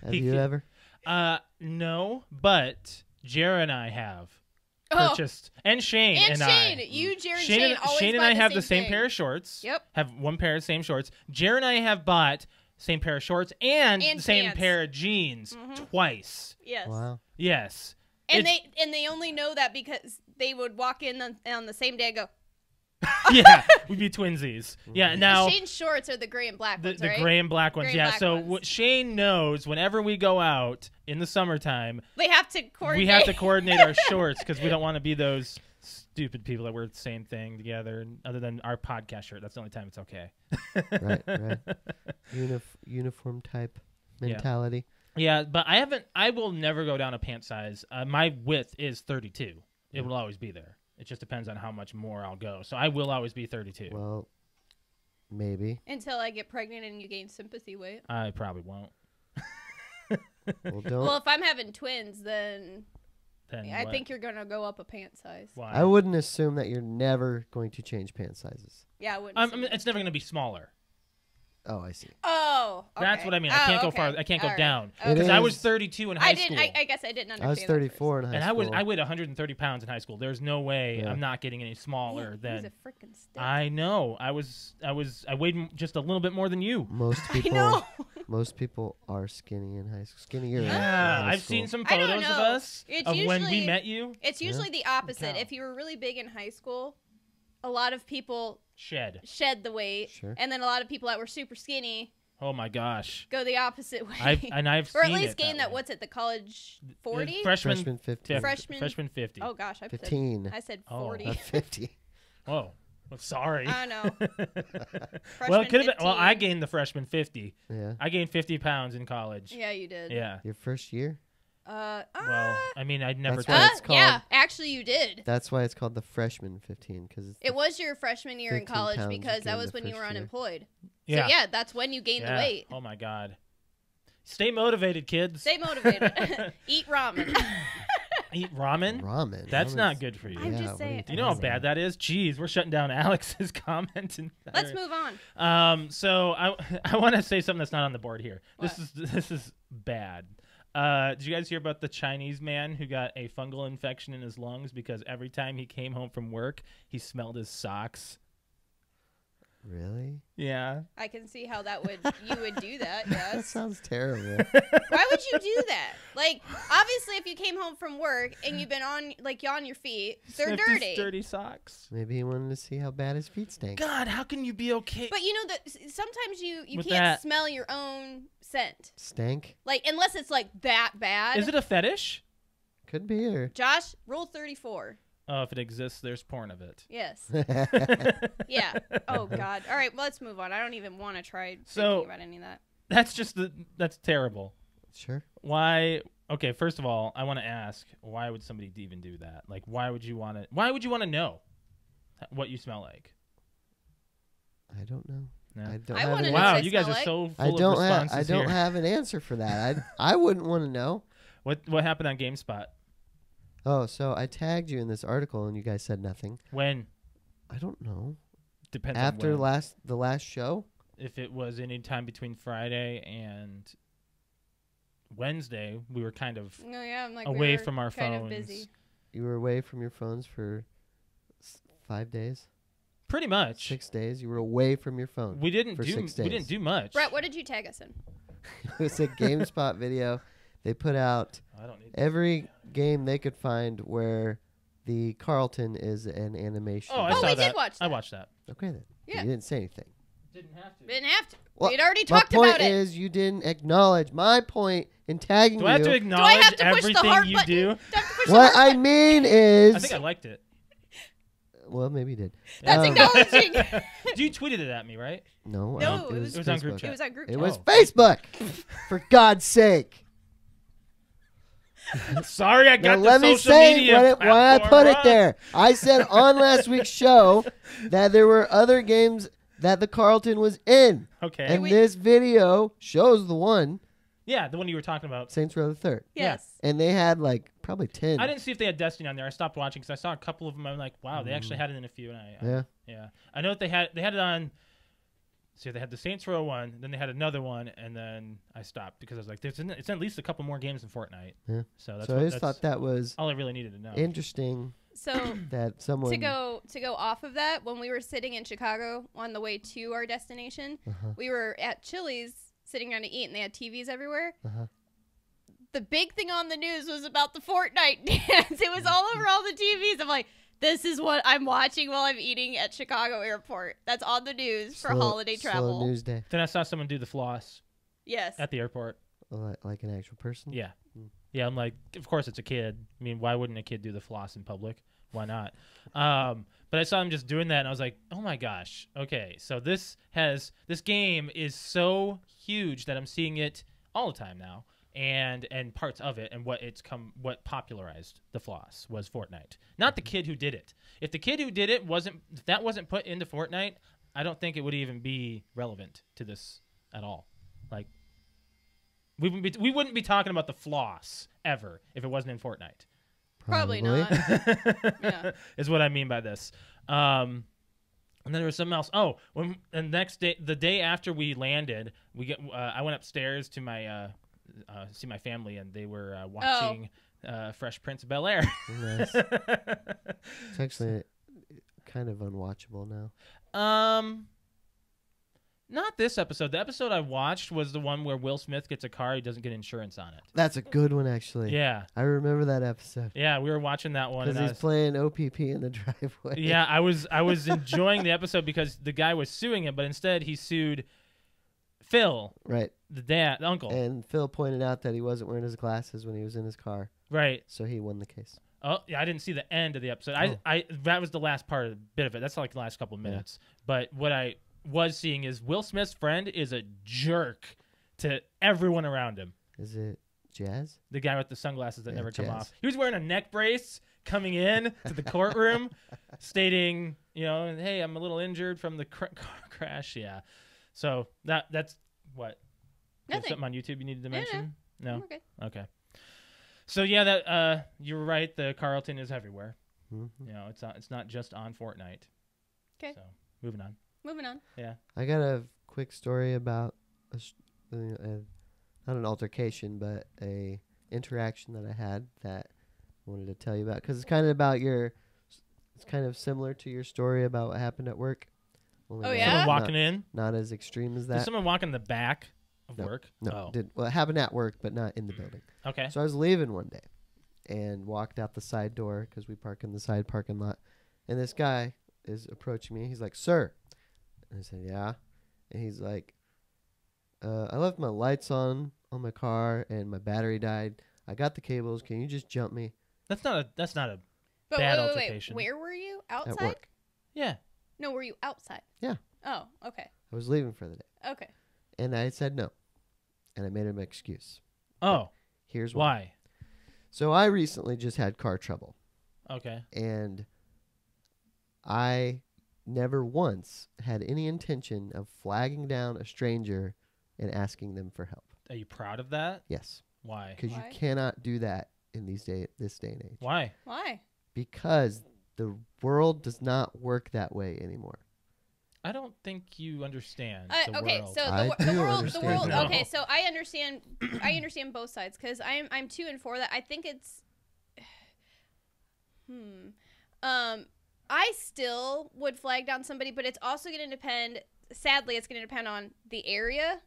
Have you ever? No, but Jared and I have Oh. purchased, and Shane And and Shane, I. you, Jared, Shane Shane always Shane and buy I have the same same thing. pair of shorts. Yep. Have one pair of same shorts. Jared and I have bought same pair of shorts and And the same pants. pair of jeans twice. Yes. Wow. Yes. And It's- they only know that because they would walk in on the same day and go, yeah, we'd be twinsies. Yeah, now Shane's shorts are the gray and black the ones, right? gray and black ones. Gray and Yeah, black so ones. what Shane knows whenever we go out in the summertime, They have to coordinate. we have to coordinate our shorts because we don't want to be those stupid people that wear the same thing together. Other than our podcast shirt, that's the only time it's okay. Right. Uniform type mentality. Yeah, but I will never go down a pant size. My width is 32. It will always be there. It just depends on how much more I'll go. So I will always be 32. Well, maybe. Until I get pregnant and you gain sympathy weight. I probably won't. Well, don't. Well, if I'm having twins, then Then I what? think you're going to go up a pant size. Why? I wouldn't assume that you're never going to change pant sizes. Yeah, I wouldn't. I say mean, that. it's never going to be smaller. Oh, I see. Oh, okay. That's what I mean. I Oh, can't go okay. far. I can't go All right. down Okay. because I was is- 32 in high I didn't. school. I guess I didn't understand. I was that 34 in high and school. I weighed 130 pounds in high school. There's no way Yeah. I'm not getting any first. smaller Man, than he's a freaking stick. I know. I weighed just a little bit more than you. Most I people. know. Most people are skinny in high school. Skinnier. in Yeah, high I've seen school. some I don't photos of know. us It's of when we usually- met you. It's usually the opposite. cow. If you were really big in high school, a lot of people Shed. shed the weight, Sure. and then a lot of people that were super skinny Oh my gosh. Go the opposite way. I've or seen at least it gain that. way. What's it? The college 40? Freshman 50. Freshman 50. Oh gosh, 15. I said Oh. 40. 50. Whoa. Well, sorry. I know. Well, it could have been. Well, I 15. gained the freshman 50. Yeah. I gained 50 pounds in college. Yeah, you did. Yeah. Your first year? Well, I mean, I'd never That's done why it's called- yeah, actually you did. That's why it's called the freshman 15 because It was your freshman year in 15 college pounds you because that gained was the when you were first year. unemployed. Yeah. So yeah, that's when you gained the weight. Oh my God. Stay motivated, kids. Stay motivated. Eat ramen. Eat ramen. ramen. That's Ramen's- not good for you. I'm just what are saying. Do you know how doing? bad that is? Jeez, we're shutting down Alex's comment. Let's move on. So I want to say something that's not on the board here. What? This is bad. Did you guys hear about the Chinese man who got a fungal infection in his lungs because every time he came home from work, he smelled his socks? Really? Yeah. I can see how you would do that. That Yes. sounds terrible. Why would you do that? Like, obviously, if you came home from work and you've been on your feet, they're Sniffed his dirty. dirty socks. Maybe he wanted to see how bad his feet stink. God, how can you be okay? But you know that sometimes you With can't that- smell your own scent. Stank? Like, unless it's like that bad. Is it a fetish? Could be. Or Josh, rule 34. Oh, if it exists, there's porn of it. Yes. Yeah. Oh God. All right. Well, let's move on. I don't even want to try So- thinking about any of that. That's terrible. Sure. Why? Okay, first of all, I want to ask, why would somebody even do that? Like, why would you want to know what you smell like? I don't know. No. I don't I have wanna an know Wow, what I you guys smell are like. so full I of don't have. responses I don't here. have an answer for that. I wouldn't want to know. What happened on GameSpot? Oh, so I tagged you in this article and you guys said nothing. When? I don't know. Depends After on when. the last show. If it was any time between Friday and Wednesday, we were kind of No, yeah, I'm like away we were from our kind phones. Of busy. You were away from your phones for 5 days, Pretty much. 6 days. You were away from your phone. We didn't for do 6 we days. didn't do much. Brett, what did you tag us in? It was a GameSpot video. They put out I don't need every game they could find where the Carlton is an animation. Oh, I Oh, saw we that. did watch I that. watched that. Okay then. Yeah. You didn't say anything. Didn't have to. We didn't have to. Well, We'd already My talked point about it. is you didn't acknowledge my point in tagging Do I have to you. Do I acknowledge have to push the everything heart you button? do? Do I have to push the What heart I mean is, I think I liked it. well, maybe you did. That's acknowledging. You tweeted it at me, right? No, No, it it was was on group Facebook. chat. It was on group It chat. was Oh. Facebook. For God's sake. Sorry, I Now got let the me social say media why I platform put it wrong. there. I said on last week's show that there were other games that the Carlton was in. Okay. And we- this video shows the one, Yeah, the one you were talking about. Saints Row the Third. Yes. And they had like probably 10. I didn't see if they had Destiny on there. I stopped watching because I saw a couple of them. I'm like, wow, they actually had it in a few. And Yeah. yeah. I know that they had it on. So they had the Saints Row one, then they had another one, and then I stopped because I was like, it's at least a couple more games in Fortnite. Yeah. So that's So I just thought that was all I really needed to know. interesting So that someone. to go off of that, when we were sitting in Chicago on the way to our destination, we were at Chili's sitting down to eat, and they had TVs everywhere. Uh-huh. The big thing on the news was about the Fortnite dance. It was all over all the TVs. I'm like, this is what I'm watching while I'm eating at Chicago Airport. That's on the news for holiday travel. Slow news day. Then I saw someone do the floss Yes. at the airport. Like an actual person? Yeah. Yeah, I'm like, of course it's a kid. I mean, why wouldn't a kid do the floss in public? Why not? But I saw him just doing that, and I was like, oh my gosh. Okay, so this game is so huge that I'm seeing it all the time now, and parts of it, and what popularized the floss was Fortnite, not the kid who did it. If the kid who did it if that wasn't put into Fortnite, I don't think it would even be relevant to this at all. Like, we wouldn't be talking about the floss ever if it wasn't in Fortnite. Probably not. Yeah. Is what I mean by this. And then there was something else. Oh, the next day, the day after we landed, I went upstairs to my see my family, and they were watching Fresh Prince of Bel-Air. Nice. It's actually kind of unwatchable now. Not this episode. The episode I watched was the one where Will Smith gets a car, he doesn't get insurance on it. That's a good one, actually. Yeah. I remember that episode. Yeah, we were watching that one. Because And he's playing OPP in the driveway. yeah, I was enjoying the episode because the guy was suing him, but instead he sued Phil, Right. the uncle. And Phil pointed out that he wasn't wearing his glasses when he was in his car, Right. so he won the case. Oh, yeah, I didn't see the end of the episode. Oh. I that was the last part of the bit of it. That's like the last couple of minutes. But what I was seeing is Will Smith's friend is a jerk to everyone around him. Is it Jazz? The guy with the sunglasses that Yeah, never come Jazz. off. He was wearing a neck brace coming in to the courtroom, stating, hey, I'm a little injured from the car crash. Yeah. So that's what? You have Nothing. something on YouTube you needed to mention? No. Okay. Okay. So yeah, that you were right. The Carlton is everywhere. Mm-hmm. It's not just on Fortnite. Okay. So moving on. Moving on. Yeah. I got a quick story about not an altercation, but a interaction that I had that I wanted to tell you about, because it's kind of similar to your story about what happened at work. Only Oh, not- yeah? Someone not- walking in. Not as extreme as Did that. someone walk in the back of No. work? No, Oh. well, it happened at work, but not in the building. Okay. So I was leaving one day and walked out the side door because we park in the side parking lot. And this guy is approaching me. He's like, "Sir." And I said, "Yeah." And he's like, "I left my lights on my car and my battery died. I got the cables. Can you just jump me That's not a But Bad wait, altercation. where were you? at Outside? work?" yeah. No, were you outside? Yeah. Oh, okay. I was leaving for the day. Okay. And I said no. And I made him an excuse. Oh, Here's why? So I recently just had car trouble. Okay. And I never once had any intention of flagging down a stranger and asking them for help. Are you proud of that? Yes, Why? because you Why? cannot do that in this day and age. Why? Why? Because the world does not work that way anymore. I don't think you understand the Okay, world. so I the do world, understand that. Okay, so I understand. I understand both sides because I'm 2 and 4 that I think it's. I still would flag down somebody, but it's also going to depend. Sadly, it's going to depend on the area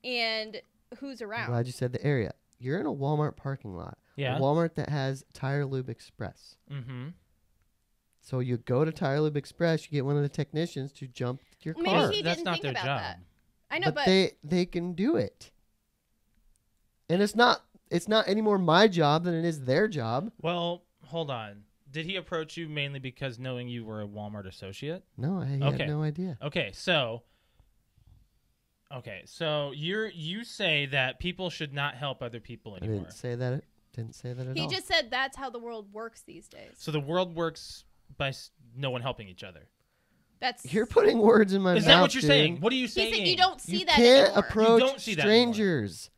and who's I'm around. glad you said the area. You're in a Walmart parking lot. Yeah. A Walmart that has Tire Lube Express. Mm-hmm. So you go to Tire Lube Express, you get one of the technicians to jump your Maybe car. he That's didn't not think their about job. that. I know, but they can do it. And it's not anymore my job than it is their job. Well, hold on. Did he approach you mainly because knowing you were a Walmart associate? No, I Okay. had no idea. Okay, so you say that people should not help other people I anymore. didn't say that. Didn't say that at he all. just said that's how the world works these days. So the world works by no one helping each other. That's You're putting words in my mouth. Is that what you're dude. saying? What are you he saying? said you don't see You that can't anymore. approach You don't see that anymore. strangers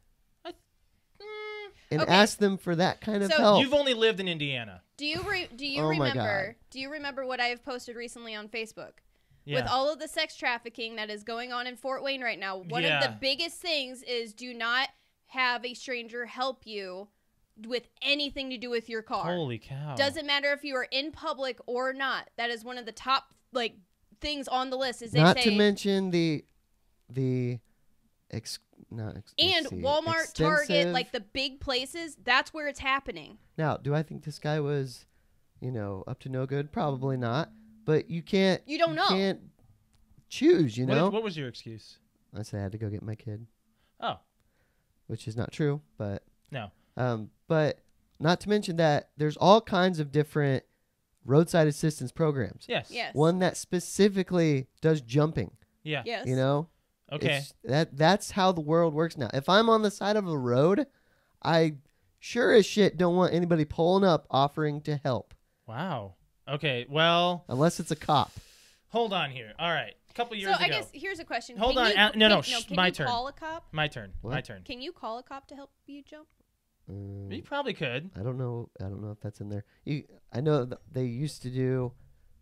and Okay. ask them for that kind of So help. You've only lived in Indiana. Do you Oh my remember? God. Do you remember what I have posted recently on Facebook? Yeah. With all of the sex trafficking that is going on in Fort Wayne right now, one of Yeah. the biggest things is do not have a stranger help you with anything to do with your car. Holy cow. Doesn't matter if you are in public or not. That is one of the top things on the list. Is they Not say to mention the and Walmart, Target, extensive- like the big places. That's where it's happening. Now, do I think this guy was, up to no good? Probably not. But you can't. You don't know. Can't choose. What was your excuse? I said I had to go get my kid, Oh, which is not true. But no. but not to mention that there's all kinds of different roadside assistance programs. Yes. Yes. One that specifically does jumping. Yeah. Yes. Okay. That's how the world works now. If I'm on the side of a road, I sure as shit don't want anybody pulling up offering to help. Wow. Okay. Well, Unless it's a cop. hold on here. All right. A couple years So ago. I guess here's a question. Hold Can on. you- No, can- shh, Can my you turn. call a cop? My turn. What? My turn. Can you call a cop to help you jump? You probably could. I don't know if that's in there. I know they used to do,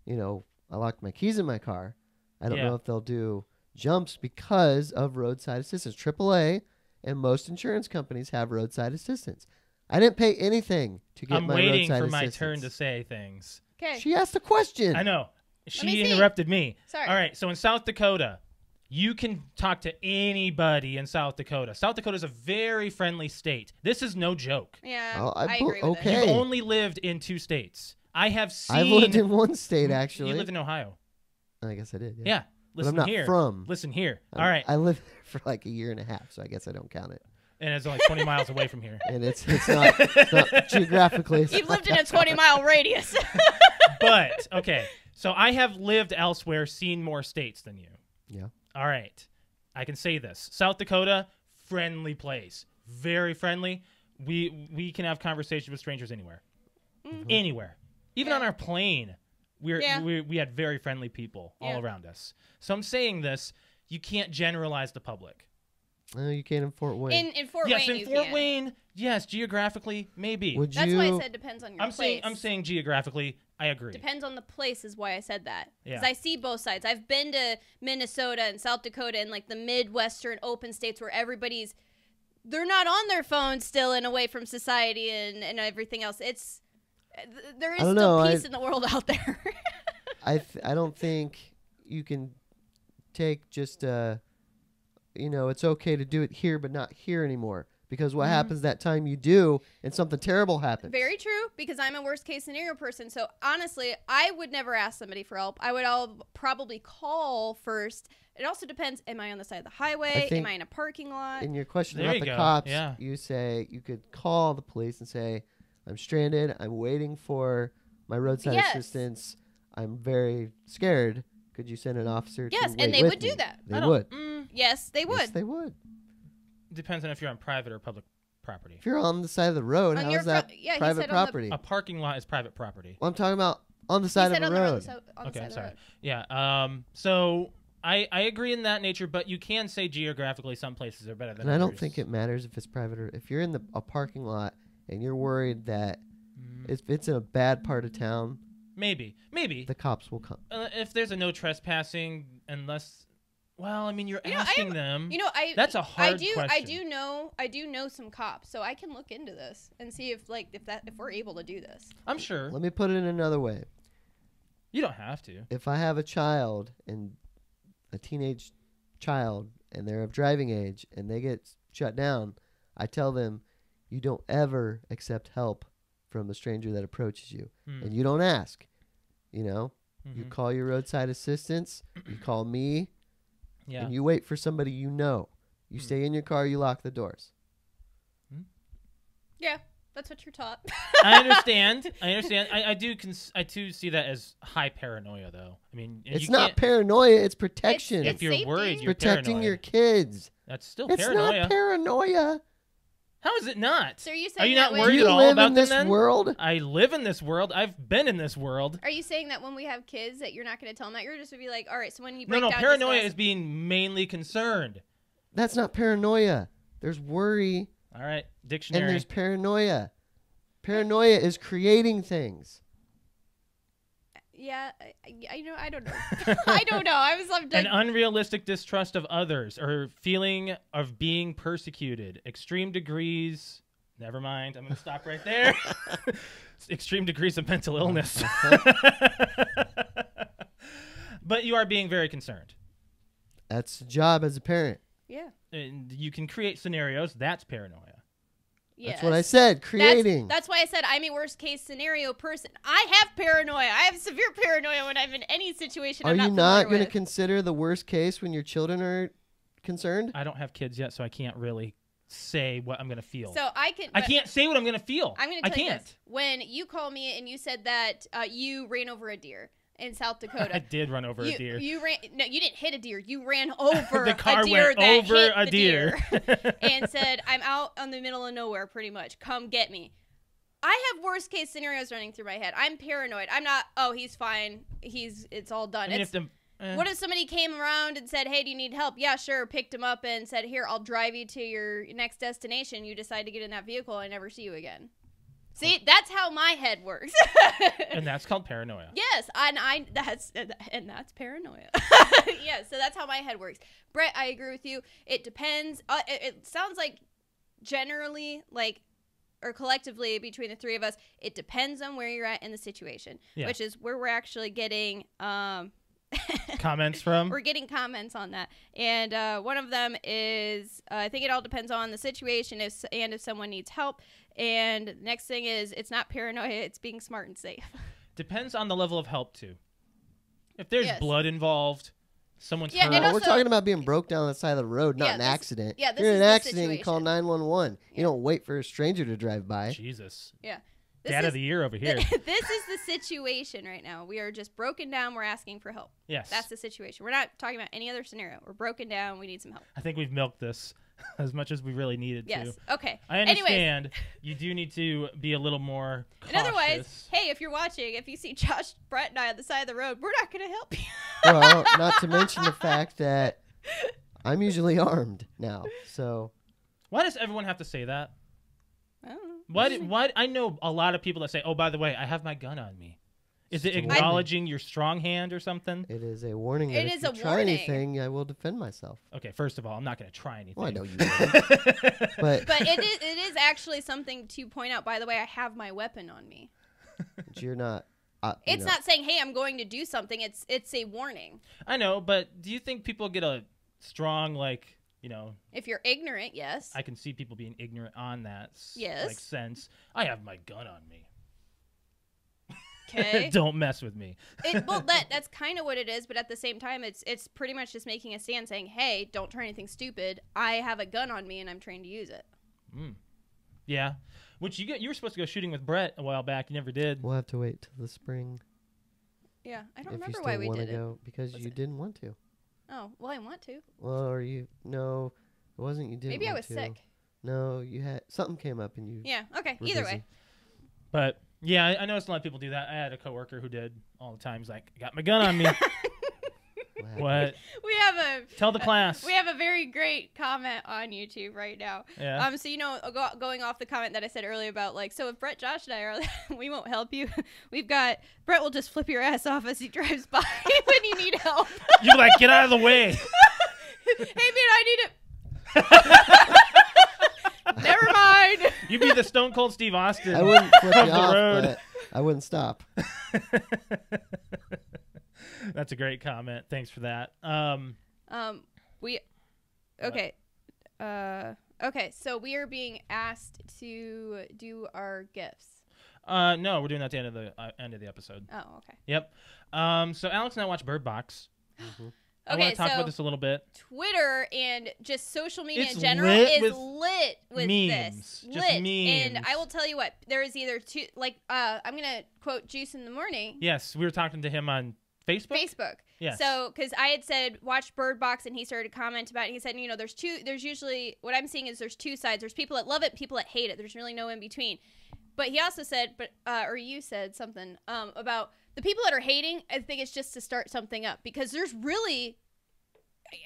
I locked my keys in my car. I don't Yeah. know if they'll do jumps because of roadside assistance. AAA and most insurance companies have roadside assistance. I didn't pay anything to get I'm my waiting roadside for my assistance. turn to say things. Okay. She asked a question. I know. me She see. interrupted me. Sorry. All right. So in South Dakota, you can talk to anybody in South Dakota. South Dakota is a very friendly state. This is no joke. Yeah, Oh, I agree with okay. it. You've only lived in 2 states. I have seen. I've lived in one state, actually. You lived in Ohio. I guess I did. Yeah. but I'm not here. from. Listen here. I'm- All right. I lived there for like a year and a half, so I guess I don't count it. And it's only 20 miles away from here. And it's not geographically. You've lived in a 20-mile radius. But, okay. So I have lived elsewhere, seen more states than you. Yeah. All right. I can say this. South Dakota, friendly place. Very friendly. We can have conversations with strangers anywhere. Anywhere. Even on our plane, we had very friendly people all around us. So I'm saying this, you can't generalize the public. You can't in Fort Wayne. In Fort Yes, Wayne, in you Fort can. Wayne, yes, geographically, maybe. Would That's you? why I said depends on your place. I'm saying geographically, I agree. Depends on the place is why I said that. Because Yeah. I see both sides. I've been to Minnesota and South Dakota and like the Midwestern open states where they're not on their phones still and away from society and everything else. There is I don't still know, peace in the world out there. I don't think you can take just it's okay to do it here, but not here anymore. Because what happens that time you do, and something terrible happens. Very true, because I'm a worst case scenario person. So honestly, I would never ask somebody for help. I would probably call first. It also depends. Am I on the side of the highway? Am I in a parking lot? In your question There about you the go. cops, Yeah. you say you could call the police and say, I'm stranded. I'm waiting for my roadside Yes. assistance. I'm very scared. Could you send an officer to Yes, wait and they with would do me?" that. They would. Yes, they would. Yes, they would. Depends on if you're on private or public property. If you're on the side of the road, On how your is that he private said on the- property? A parking lot is private property. Well, I'm talking about on the He side of said the on the road. road. On the Okay, side I'm of the sorry. road. Yeah. So I agree in that nature, but you can say geographically some places are better than And I others. don't think it matters if it's private or if you're in a parking lot and you're worried that if it's in a bad part of town, Maybe. the cops will come. If there's a no trespassing, unless, well, I mean, you're You know, asking them. That's a hard question. I do know some cops, so I can look into this and see if we're able to do this. I'm sure. Let me put it another way. You don't have to. If I have a child and a teenage child and they're of driving age and they get shut down, I tell them you don't ever accept help from a stranger that approaches you. And you don't ask. You call your roadside assistance, you call me, Yeah. and you wait for somebody you know. You stay in your car, you lock the doors. Yeah, that's what you're taught. I understand. I do see that as high paranoia, though. I mean, It's you not can't- paranoia, it's protection. It's If you're safety. worried, you're protecting paranoid. your kids. That's still It's paranoia. not paranoia. How is it not? So are you Are saying you that not when- worried Do you at all live about in them this then? world? I live in this world. I've been in this world. Are you saying that when we have kids that you're not going to tell them that? You're just going to be like, all right, so when you No, break down paranoia discuss- is being mainly concerned. That's not paranoia. There's worry All right, and dictionary. there's paranoia. Paranoia is creating things. Yeah, I don't know. I don't know. I'm An unrealistic distrust of others or feeling of being persecuted. Extreme degrees. Never mind. I'm going to stop right there. Extreme degrees of mental illness. But you are being very concerned. That's the job as a parent. Yeah. And you can create scenarios. That's paranoia. Yes. That's what I said. Creating. That's why I said I'm a worst case scenario person. I have paranoia. I have severe paranoia when I'm in any situation. Are I'm you not not familiar going to with. consider the worst case when your children are concerned? I don't have kids yet, so I can't really say what I'm going to feel. So I can. I can't say what I'm going to feel. I'm going to I tell you can't. this. When you called me and you said that you ran over a deer in South Dakota. I did run over a deer. You ran. No, you didn't hit a deer. You ran over The car a deer went that over hit a the deer. and said, "I'm out in the middle of nowhere, pretty much. Come get me." I have worst case scenarios running through my head. I'm paranoid. I'm not. Oh, he's fine. It's all done. I mean, It's, what if somebody came around and said, "Hey, do you need help?" Yeah, sure. Picked him up and said, "Here, I'll drive you to your next destination." You decide to get in that vehicle, I never see you again. See, that's how my head works. and that's called paranoia. Yes, and that's paranoia. Yeah, so that's how my head works. Brett, I agree with you. It depends. It sounds like generally, or collectively between the three of us, it depends on where you're at in the situation, which is where we're actually getting comments from. We're getting comments on that, and one of them is I think it all depends on the situation and if someone needs help. And the next thing is it's not paranoia; it's being smart and safe. Depends on the level of help too. If there's Yes. blood involved, Someone's Yeah, hurt. and we're also- talking about being broke down on the side of the road, not Yeah, an this- accident. yeah, this You're in is an the accident, you call situation. 911. Yeah. You don't wait for a stranger to drive by. Jesus. Yeah. Dad of the year over here. This is the situation right now. We are just broken down. We're asking for help. Yes. That's the situation. We're not talking about any other scenario. We're broken down. We need some help. I think we've milked this as much as we really needed Yes. to. Okay. I understand you do need to be a little more cautious. And otherwise, hey, if you're watching, if you see Josh, Brett, and I on the side of the road, we're not going to help you. Well, not to mention the fact that I'm usually armed now. So Why does everyone have to say that? I don't know. Why? I know a lot of people that say, "Oh, by the way, I have my gun on me." Is it It's a warning. acknowledging your strong hand or something? it is a warning that It if is you a try warning. anything, I will defend myself. Okay, first of all, I'm not going to try anything. Well, I know you wouldn't. But But it is actually something to point out. By the way, I have my weapon on me. you're not. You It's know, not saying, hey, I'm going to do something. It's a warning. I know, but do you think people get a strong, like, If you're ignorant, yes. I can see people being ignorant on that Yes. like sense. I have my gun on me. Okay. Don't mess with me. Well, that's kind of what it is, but at the same time, it's pretty much just making a stand saying, hey, don't try anything stupid. I have a gun on me, and I'm trained to use it. Yeah. Which you were supposed to go shooting with Brett a while back. You never did. We'll have to wait till the spring Yeah, I don't if you remember still why we want to did it. go because Was you it- didn't want to. Oh, well, I want to. Well, or you no, it wasn't you didn't. Maybe I want was to. sick. No, you had something came up and you. Yeah, okay, were either busy. way. But yeah, I noticed a lot of people do that. I had a coworker who did all the time. He's like, I got my gun on me. happened? What? We have a Tell the class. we have a very great comment on YouTube right now. Yeah. So going off the comment that I said earlier about like, so if Brett, Josh, and I are, we won't help you. We've got Brett will just flip your ass off as he drives by when you need help. You're like, get out of the way. Hey man, I need it. Never mind. You be the Stone Cold Steve Austin. I wouldn't flip of you the off, road. but I wouldn't stop. That's a great comment. Thanks for that. We okay. Okay, so we are being asked to do our gifts. No, we're doing that at the end of the episode. Oh, okay. Yep. So Alex and I watched Bird Box. I Okay, want to talk so about this a little bit. Twitter and just social media It's in general lit is with lit with memes. this. Just lit. And memes. I will tell you what, there is either two, like, I'm going to quote Juice in the Morning. Yes, we were talking to him on Facebook. Facebook. Yes. So, because I had said watch Bird Box, and he started to comment about it. He said, there's usually what I'm seeing is there's two sides. There's people that love it, people that hate it. There's really no in between. But he also said, or you said something about the people that are hating. I think it's just to start something up because there's really,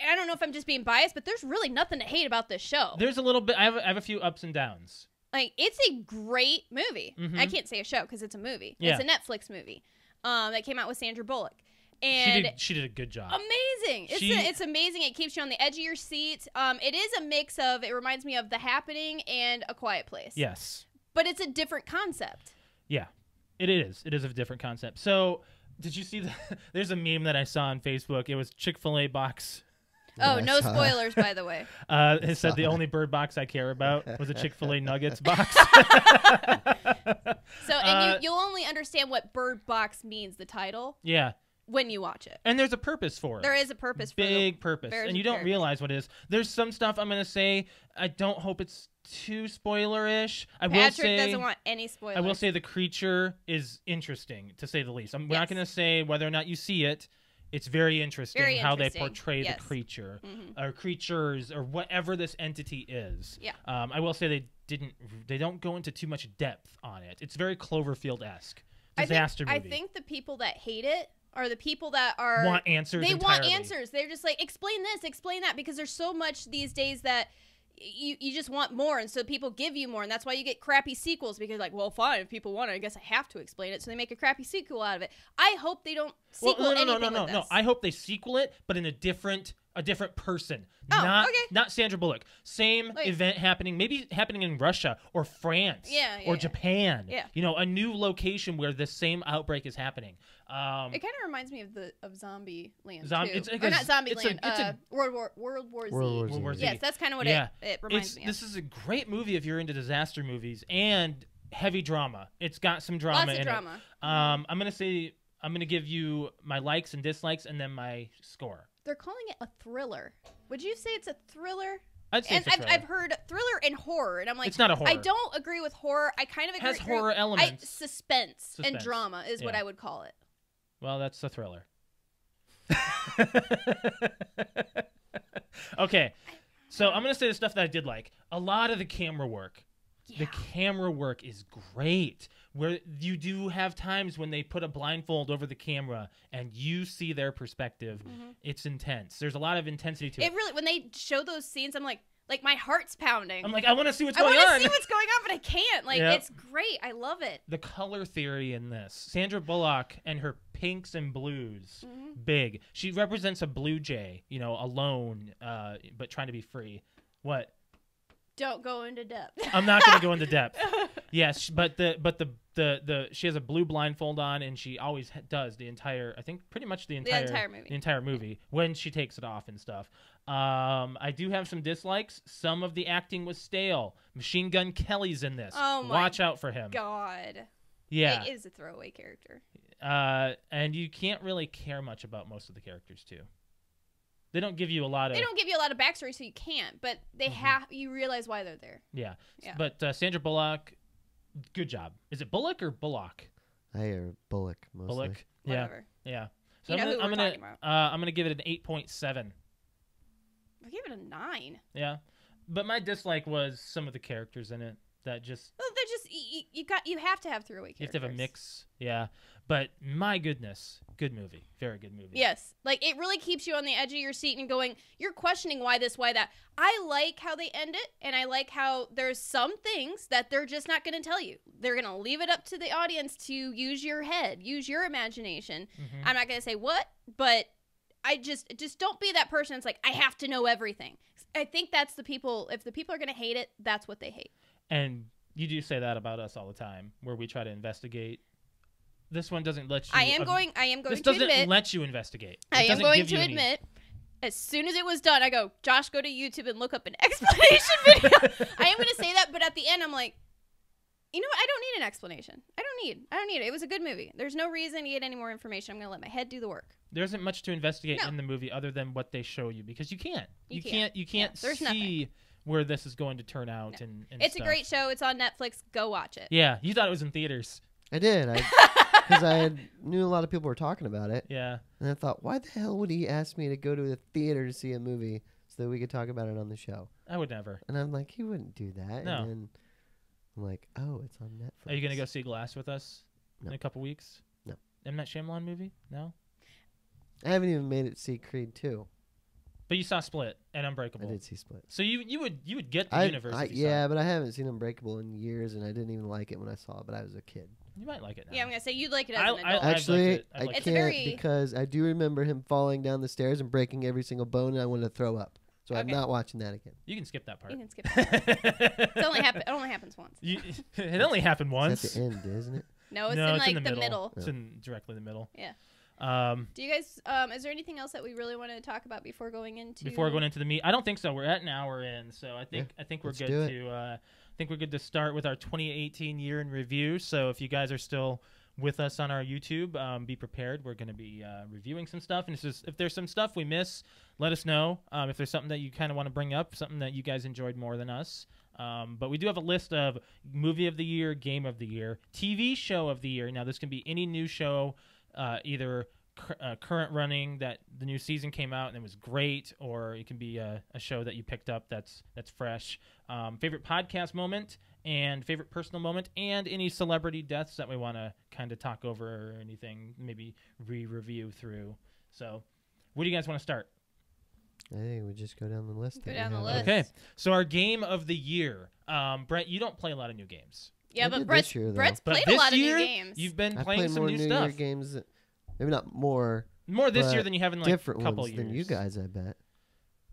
I don't know if I'm just being biased, but there's really nothing to hate about this show. There's a little bit. I have a few ups and downs. Like, it's a great movie. Mhm. I can't say a show because it's a movie. Yeah. It's a Netflix movie that came out with Sandra Bullock. And She did a good job. amazing. She- It's amazing. It keeps you on the edge of your seat. It is a mix of, it reminds me of The Happening and A Quiet Place. Yes. But it's a different concept. Yeah, it is. It is a different concept. So, did you see there's a meme that I saw on Facebook. It was Chick-fil-A box. Oh, I no saw spoilers, by the way. It said the only bird box I care about was a Chick-fil-A Nuggets box. So, and you'll only understand what Bird Box means, the title, Yeah, when you watch it. and there's a purpose for it. There is a purpose for Big purpose, there's and you a don't character. realize what it is. There's some stuff I'm gonna say. I don't hope it's too spoiler-ish. I will Patrick say doesn't want any spoilers. I will say the creature is interesting, to say the least. We're not Yes. going to say whether or not you see it. It's very interesting Very how interesting. they portray Yes. the creature Mhm. or creatures or whatever this entity is. Yeah. I will say they don't go into too much depth on it. It's very Cloverfield-esque. Disaster I movie. think the people that hate it are the people that are want answers They want entirely. answers. They're just like, explain this, explain that, because there's so much these days that you just want more, and so people give you more, and that's why you get crappy sequels, because like, well, fine, if people want it, I guess I have to explain it, so they make a crappy sequel out of it. I hope they don't sequel anything with this. I hope they sequel it, but in a different person. Oh, okay. Not Sandra Bullock. Same Like- event happening, maybe happening in Russia or France Yeah, or yeah. Japan. Yeah. A new location where the same outbreak is happening. It kind of reminds me of Zombie Land Zom- too. it's like Or a- not Zombie it's a- Land. it's a- World War Z. World War Z. Yes, that's kind of what Yeah. it reminds me of. This is a great movie if you're into disaster movies and heavy drama. It's got some drama Lots of in drama. it. I'm gonna give you my likes and dislikes and then my score. They're calling it a thriller. Would you say it's a thriller? I'd say And it's a thriller. I've heard thriller and horror, and I'm like, It's not a horror. I don't agree with horror. I kind of It agree. has horror elements. Suspense and Suspense. drama is what Yeah. I would call it. Well, that's a thriller. Okay, so I'm gonna say the stuff that I did like. A lot of the camera work. Yeah. The camera work is great. Where you do have times when they put a blindfold over the camera and you see their perspective. It's intense. There's a lot of intensity to it. It really, when they show those scenes, I'm like my heart's pounding. I'm like, I want to see what's I going want on. to see what's going on, but I can't. Like, Yep. it's great. I love it. The color theory in this. Sandra Bullock and her pinks and blues. Big. She represents a blue jay, alone, but trying to be free. What? Don't go into depth. I'm not going to go into depth. Yes, but the she has a blue blindfold on, and she always does the entire. I think pretty much the entire movie. The entire movie when she takes it off and stuff. I do have some dislikes. Some of the acting was stale. Machine Gun Kelly's in this. Oh my Watch out for him. God. Yeah. It is a throwaway character. And you can't really care much about most of the characters too. They don't give you a lot of. They don't give you a lot of backstory, so you can't. But they have. You realize why they're there. Yeah. Yeah. But Sandra Bullock, good job. Is it Bullock or Bullock? I hear Bullock mostly. Bullock. Whatever. Yeah. So You know who I'm we're gonna talking about. I'm gonna give it an 8.7. I gave it a 9. Yeah. But my dislike was some of the characters in it that just Well, they're just you have to have throwaway characters. you have to have a mix. Yeah. But my goodness, good movie. Very good movie. Yes, like it really keeps you on the edge of your seat and going. You're questioning why this, why that. I like how they end it, and I like how there's some things that they're just not going to tell you. They're going to leave it up to the audience to use your head, use your imagination. Mm-hmm. I'm not going to say what, but I just don't be that person. It's like I have to know everything. I think that's the people. If the people are going to hate it, that's what they hate. And you do say that about us all the time, where we try to investigate. This one doesn't let you. I am going This to doesn't admit. let you investigate. I am going to admit. As soon as it was done, I go, Josh, go to YouTube and look up an explanation video. I am going to say that, but at the end, I'm like, you know what? I don't need an explanation. I don't need it. It was a good movie. There's no reason to get any more information. I'm going to let my head do the work. There isn't much to investigate No. in the movie other than what they show you, because you can't. You can't. can't Yeah, there's see nothing. where this is going to turn out. And It's stuff. a great show. It's on Netflix. Go watch it. Yeah, you thought it was in theaters. I did. Because I knew a lot of people were talking about it. Yeah. And I thought, why the hell would he ask me to go to the theater to see a movie so that we could talk about it on the show? I would never. And I'm like, he wouldn't do that. No. And then I'm like, oh, it's on Netflix. Are you going to go see Glass with us No. in a couple weeks? No. M. Night Shyamalan movie? No? I haven't even made it see Creed 2. But you saw Split and I Unbreakable. did see Split. So you would get the universe if you saw yeah, it. but I haven't seen Unbreakable in years, and I didn't even like it when I saw it, but I was a kid. You might like it now. Yeah, I'm going to say you'd like it as I- an adult. I've Actually, liked it. I've I liked It's a can't very- because I do remember him falling down the stairs and breaking every single bone, and I wanted to throw up. So I'm Okay. not watching that again. You can skip that part. You can skip it. It only happens once. It only happened once. It's at the end, isn't it? No, it's No, in it's in like the the middle. middle. It's in directly in the middle. Yeah. Um, Do you guys, is there anything else that we really want to talk about before going into? before going into the meat, I don't think so. We're at an hour in, so I think we're let's good do it. to. I think we're good to start with our 2018 year in review. So if you guys are still with us on our YouTube, be prepared. We're going to be reviewing some stuff, and it's just, if there's some stuff we miss, let us know. If there's something that you kind of want to bring up, something that you guys enjoyed more than us. But we do have a list of movie of the year, game of the year, TV show of the year. Now this can be any new show, either current running that the new season came out and it was great, or it can be a show that you picked up that's fresh. Favorite podcast moment and favorite personal moment, and any celebrity deaths that we want to kind of talk over or anything, maybe re-review through. So where do you guys want to start? I think we just go down the list. Go that we down the have. list. Okay, so our game of the year. Brett, you don't play a lot of new games. Yeah, I but did Brett's, this year, though. Brett's But played this a lot year, of new games. you've been I playing played some more new New stuff. Year games. Maybe not more. More this year but than you have in like different a couple ones years. than you guys, I bet.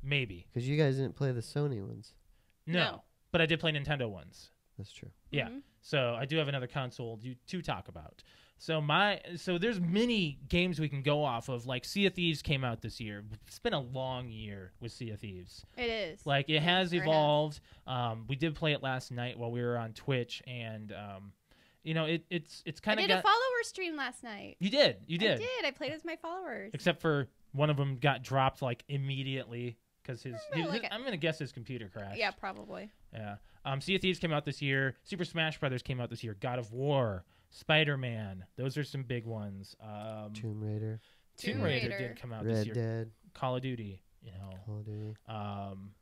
Maybe. Because you guys didn't play the Sony ones. No. But I did play Nintendo ones. That's true. Yeah. Mhm. So I do have another console to talk about. So there's many games we can go off of. Like Sea of Thieves came out this year. It's been a long year with Sea of Thieves. It is. Like it has Sure has. evolved. We did play it last night while we were on Twitch, and it's I kind of did a follower stream last night. You did. I did. I played with my followers. Except for One of them got dropped like immediately because I'm gonna guess his computer crashed. Yeah, probably. Yeah. Sea of Thieves came out this year. Super Smash Brothers came out this year. God of War, Spider-Man. Those are some big ones. Tomb Raider. Tomb Raider did come out this Red year. Dead. Call of Duty. Call of Duty.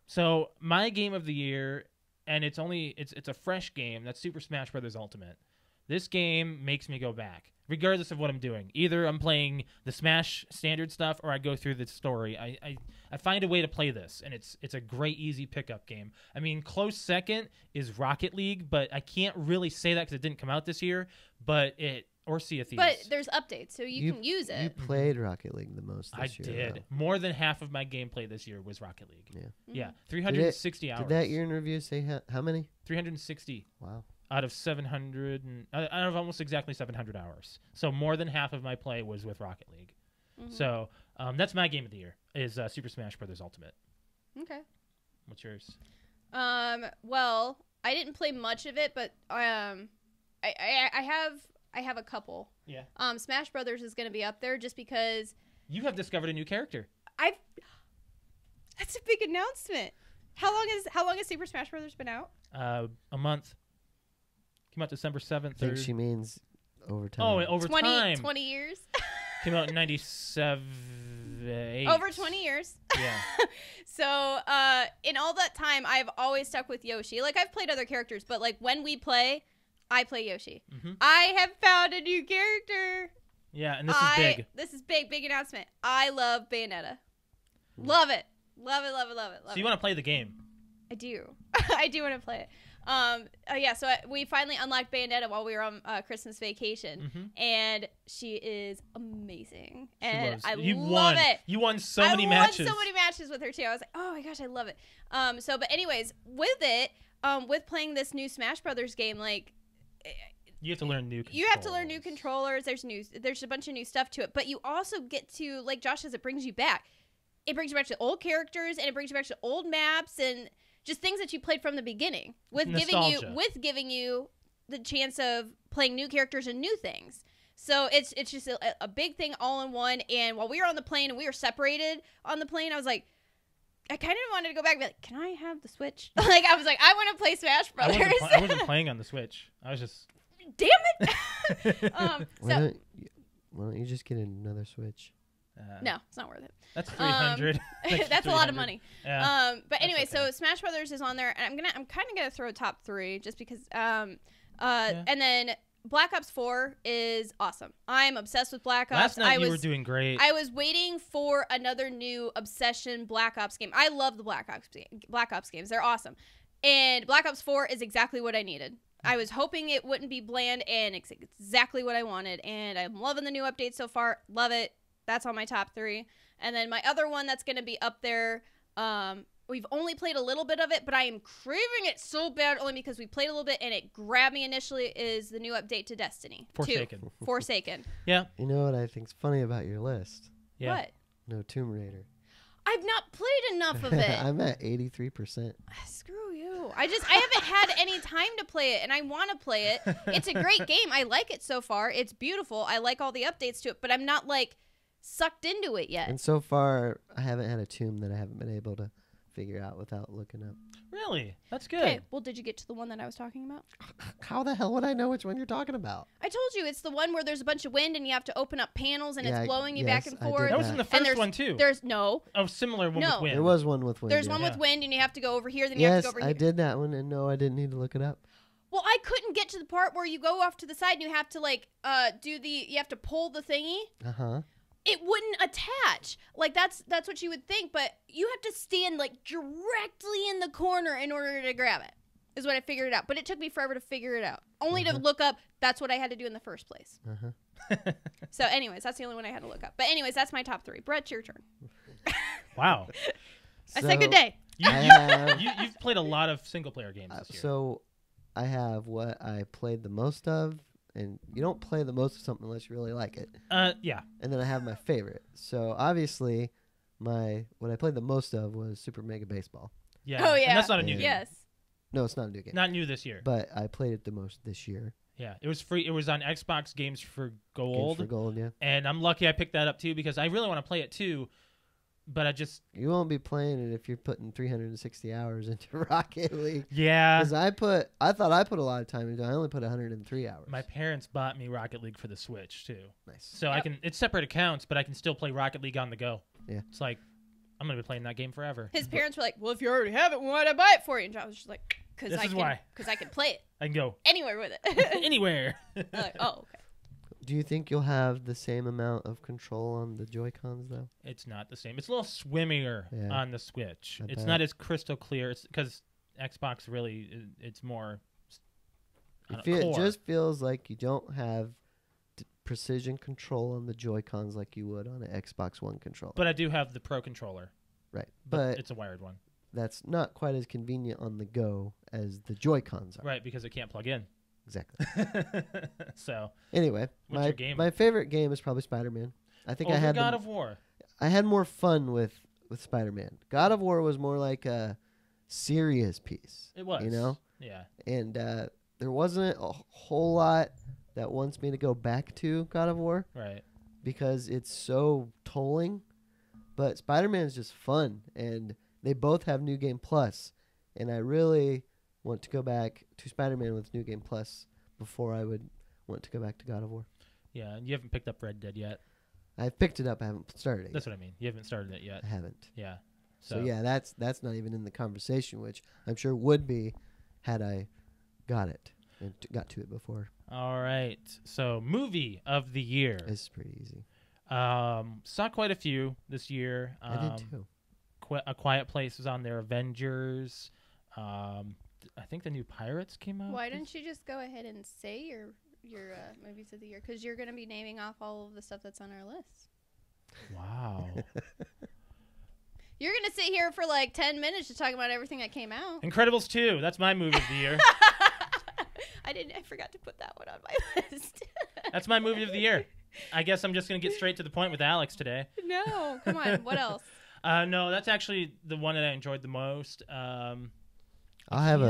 So my game of the year, and it's a fresh game. That's Super Smash Brothers Ultimate. This game makes me go back, regardless of what I'm doing. Either I'm playing the Smash standard stuff, or I go through the story. I find a way to play this, and it's a great, easy pickup game. I mean, close second is Rocket League, but I can't really say that because it didn't come out this year. Or Sea of Thieves. But there's updates, so you can use it. You played Rocket League the most this year. I did. Though. More than half of my gameplay this year was Rocket League. Yeah. Yeah, 360 hours. Did that year in review say how many? 360. Wow. Out of 700, out of almost exactly 700 hours. So more than half of my play was with Rocket League. Mm-hmm. So that's my game of the year, is Super Smash Brothers Ultimate. Okay. What's yours? Well, I didn't play much of it, but I have a couple. Yeah. Smash Brothers is going to be up there just because You have discovered a new character. That's a big announcement. How long has Super Smash Brothers been out? A month. Came out December 7th. I think she means overtime. Oh, over 20 time. 20 years. Came out in 97. Over 20 years. Yeah. So, in all that time, I've always stuck with Yoshi. Like, I've played other characters, but, like, when we play, I play Yoshi. Mm-hmm. I have found a new character. Yeah, and this is big. This is big announcement. I love Bayonetta. Love it. Love it, love it, love it. So you want to play the game? I do. I do want to play it. Yeah, so we finally unlocked Bayonetta while we were on Christmas vacation, and she is amazing, and I love it. You won so many matches. I won so many matches with her too. I was like, oh my gosh, I love it. But anyways, with it, with playing this new Smash Brothers game, like, you have to learn new controllers. You have to learn new controllers. There's a bunch of new stuff to it, but you also get to, like Josh says, it brings you back. It brings you back to old characters, and it brings you back to old maps and just things that you played from the beginning, with giving you the chance of playing new characters and new things. So it's just a big thing all in one. And while we were on the plane and we were separated on the plane, I was like, I kind of wanted to go back and be like, can I have the Switch? Like, I was like, I want to play Smash Brothers. I wasn't playing on the Switch. I was just... Damn it! Why don't you just get another Switch? No, it's not worth it. That's 300. That's a lot of money. Yeah, but anyway, okay. So Smash Brothers is on there, and I'm kind of gonna throw a top 3 just because. And then Black Ops 4 is awesome. I'm obsessed with Black Ops. Last night you were doing great. I was waiting for another new Obsession Black Ops game. I love the Black Ops games. They're awesome, and Black Ops 4 is exactly what I needed. I was hoping it wouldn't be bland, and it's exactly what I wanted. And I'm loving the new update so far. Love it. That's on my top 3. And then my other one that's going to be up there, we've only played a little bit of it, but I am craving it so bad only because we played a little bit and it grabbed me initially, is the new update to Destiny 2. Forsaken. Yeah. You know what I think's funny about your list? Yeah. What? No Tomb Raider. I've not played enough of it. I'm at 83%. Screw you. I haven't had any time to play it, and I want to play it. It's a great game. I like it so far. It's beautiful. I like all the updates to it, but I'm not, like, sucked into it yet. And so far, I haven't had a tomb that I haven't been able to figure out without looking up. Really? That's good. Okay, well, did you get to the one that I was talking about? How the hell would I know which one you're talking about? I told you, it's the one where there's a bunch of wind and you have to open up panels and it's blowing you back and I did forth. That was in the first one, too. There's no. Oh, similar one with wind. There was one with wind. There's one with wind and you have to go over here, then you have to go over here. Yes, I did that one, and no, I didn't need to look it up. Well, I couldn't get to the part where you go off to the side and you have to, like, you have to pull the thingy. Uh-huh. It wouldn't attach. Like, that's what you would think, but you have to stand, like, directly in the corner in order to grab it, is what I figured out. But it took me forever to figure it out. Only to look up, that's what I had to do in the first place. So, anyways, that's the only one I had to look up. But, anyways, that's my top 3. Brett, your turn. Wow. I said good day. You've played a lot of single-player games this year. So, I have what I played the most of. And you don't play the most of something unless you really like it. Yeah. And then I have my favorite. So obviously, what I played the most of was Super Mega Baseball. Yeah. Oh, yeah. And that's not a new game. Yes. No, it's not a new game. Not new this year. But I played it the most this year. Yeah, it was free. It was on Xbox Games for Gold, Games for Gold, yeah. and I'm lucky I picked that up too because I really want to play it too. But I just You won't be playing it if you're putting 360 hours into Rocket League. yeah. Because I thought I put a lot of time into it. I only put 103 hours. My parents bought me Rocket League for the Switch too, Nice. so I can. It's separate accounts, but I can still play Rocket League on the go. Yeah. It's like I'm gonna be playing that game forever. His parents were like, "Well, if you already have it, why did I buy it for you?" And John was just like, This is why. Because I can play it I can go anywhere with it." anywhere. I'm like, oh, okay. Do you think you'll have the same amount of control on the Joy-Cons, though? It's not the same. It's a little swimmier Yeah. on the Switch. I It's bet. not as crystal clear. It's because Xbox really, it's more. It just feels like you don't have precision control on the Joy-Cons like you would on an Xbox One controller. But I do have the Pro controller, Right. but But it's a wired one. that's not quite as convenient on the go as the Joy-Cons are. Right, because it can't plug in. Exactly. So, Anyway, What's your game? my favorite game is probably Spider-Man. I think I over had God of War. I had more fun with Spider-Man. God of War was more like a serious piece. It was. You know? Yeah. And there wasn't a whole lot that wants me to go back to God of War Right. because it's so tolling. But Spider-Man is just fun, and they both have New Game Plus, and I really want to go back to Spider-Man with New Game Plus before I would want to go back to God of War. Yeah, and you haven't picked up Red Dead yet. I've picked it up. I haven't started it That's yet. what I mean. You haven't started it yet. I haven't. Yeah. So yeah, that's not even in the conversation, which I'm sure would be had I got it and got to it before. All right. So, movie of the year. It's pretty easy. Saw quite a few this year. I did too. A Quiet Place was on there. Avengers. I think the new Pirates came out. Why didn't you just go ahead and say your movies of the year? Because you're going to be naming off all of the stuff that's on our list. Wow. You're going to sit here for like 10 minutes to talk about everything that came out. Incredibles 2. That's my movie of the year. I forgot to put that one on my list. That's my movie of the year. I guess I'm just going to get straight to the point with Alex today. No, come on. What else? No, that's actually the one that I enjoyed the most. I'll have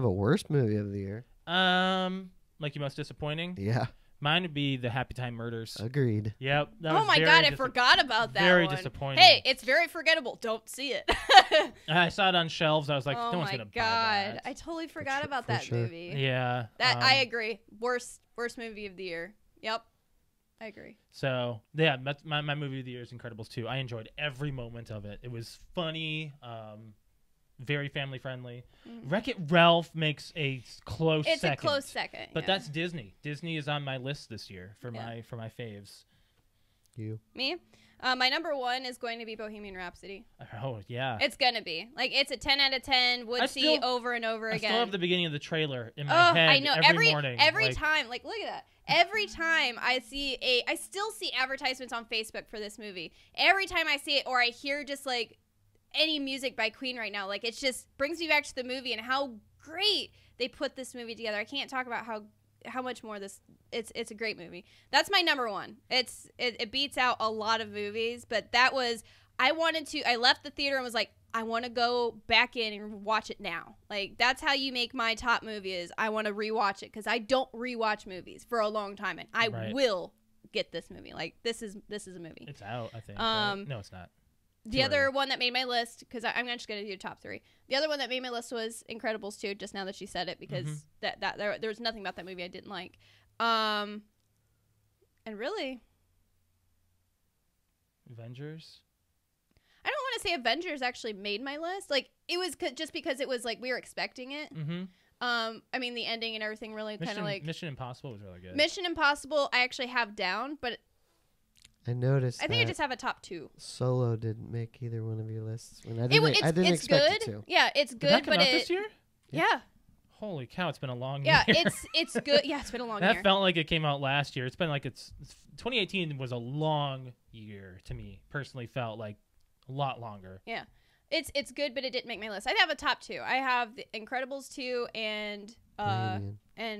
a worst movie of the year. Like your most disappointing? Yeah, Mine would be the Happy Time Murders. agreed. Yep. That Oh was my very God, I forgot about that very one. disappointing. Hey, it's very forgettable. Don't see it. I saw it on shelves. I was like, oh no one's my going to God. buy that. I totally forgot sure- about for that sure. movie. Yeah. That I agree. Worst movie of the year. Yep. I agree. So, yeah, that's my movie of the year is Incredibles 2. I enjoyed every moment of it. It was funny, very family friendly. Wreck-It Ralph makes a close It's second. a close second. But yeah. that's Disney. Disney is on my list this year for Yeah. my faves. You. Me. My number one is going to be Bohemian Rhapsody. Oh, yeah. It's gonna be like it's a 10 out of 10. Would I see still- over and over I again. still have the beginning of the trailer in Oh, my head I know. every morning. Every like, time, like look at that. Every time I still see advertisements on Facebook for this movie. Every time I see it or I hear just like any music by Queen right now, like it just brings me back to the movie and how great they put this movie together. I can't talk about how much more this. It's a great movie. That's my number one. It beats out a lot of movies, but that was I left the theater and was like, I want to go back in and watch it now. Like, that's how you make my top movie is I want to rewatch it because I don't rewatch movies for a long time, and I Right. will get this movie. Like, this is a movie. It's out, I think. right? No, it's not. The Too other early. one that made my list, because I'm just going to do top three. The other one that made my list was Incredibles 2, just now that she said it, because there was nothing about that movie I didn't like. And really, Avengers? I don't want to say Avengers actually made my list. Like, it was just because it was like we were expecting it. Mm-hmm. I mean, the ending and everything really kind of like Mission Impossible was really good. Mission Impossible. I actually have down, but I noticed. I think I that just have a top two. Solo didn't make either one of your lists. When I It, didn't, it's I didn't it's expect good. it to. Yeah, it's Did good, that come but out this year? yeah, Holy cow, it's been a long yeah, year. it's good. Yeah, it's been a long That year. felt like it came out last year. It's been like 2018 was a long year to me. Personally, felt like a lot longer. Yeah, it's good, but it didn't make my list. I have a top two. I have The Incredibles 2 and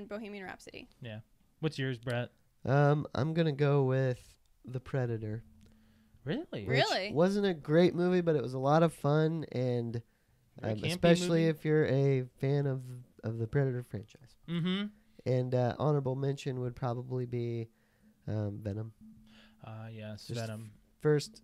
Bohemian Rhapsody. Yeah. What's yours, Brett? I'm gonna go with The Predator. Really? which Really? wasn't a great movie, but it was a lot of fun, and Very campy especially movie? if you're a fan of the Predator franchise. Mm-hmm. And honorable mention would probably be Venom. Yes, Just Venom. First,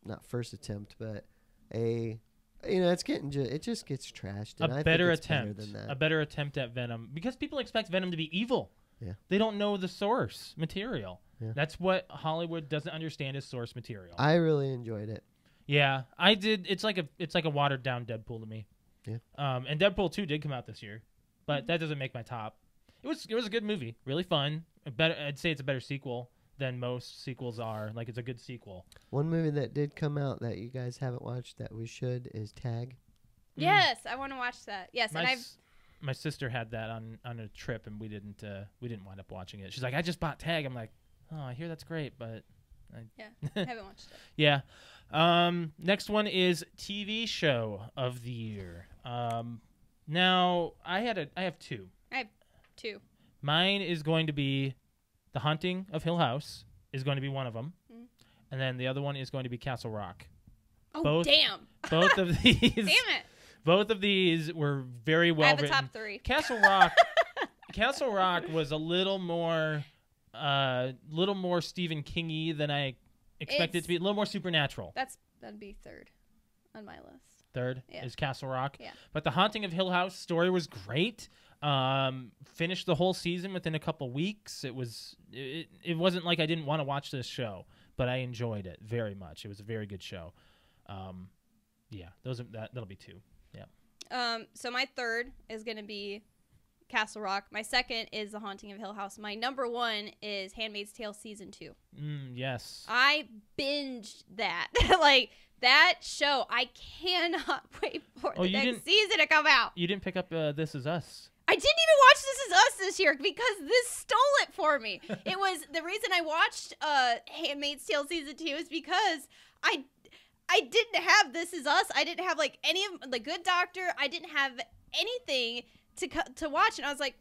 not first attempt, but it's it just gets trashed. And I A better think it's better attempt. than that. A better attempt at Venom. Because people expect Venom to be evil. Yeah. They don't know the source material. Yeah. That's what Hollywood doesn't understand is source material. I really enjoyed it. Yeah, I did. It's like a watered down Deadpool to me. Yeah. And Deadpool 2 did come out this year, but that doesn't make my top. It was a good movie, really fun. I'd say it's a better sequel than most sequels are. Like, it's a good sequel. One movie that did come out that you guys haven't watched that we should is Tag. Yes, I want to watch that. Yes, and My sister had that on a trip, and we didn't wind up watching it. She's like, I just bought Tag. I'm like, oh, I hear that's great, but I haven't watched it. yeah. Next one is TV show of the year. Now I have two. I have 2. Mine is going to be The Haunting of Hill House is going to be one of them, and then the other one is going to be Castle Rock. Oh, damn. Both of these. Damn it. Both of these were very well I have written. a top 3. Castle Rock. Castle Rock was a little more Stephen King-y than I expected it to be. A little more supernatural. That'd be 3rd on my list. Third Yeah. is Castle Rock. Yeah. But The Haunting of Hill House story was great. Finished the whole season within a couple weeks. It wasn't like I didn't want to watch this show, but I enjoyed it very much. It was a very good show. Yeah, that'll be 2. Yeah. So my 3rd is going to be Castle Rock. My 2nd is The Haunting of Hill House. My number 1 is Handmaid's Tale season 2. Yes. I binged that. Like, that show, I cannot wait for the next season to come out. You didn't pick up This Is Us. I didn't even watch This Is Us this year because this stole it for me. It was the reason I watched Handmaid's Tale season 2 is because I didn't have This Is Us. I didn't have like any of The Good Doctor. I didn't have anything to watch, and I was like,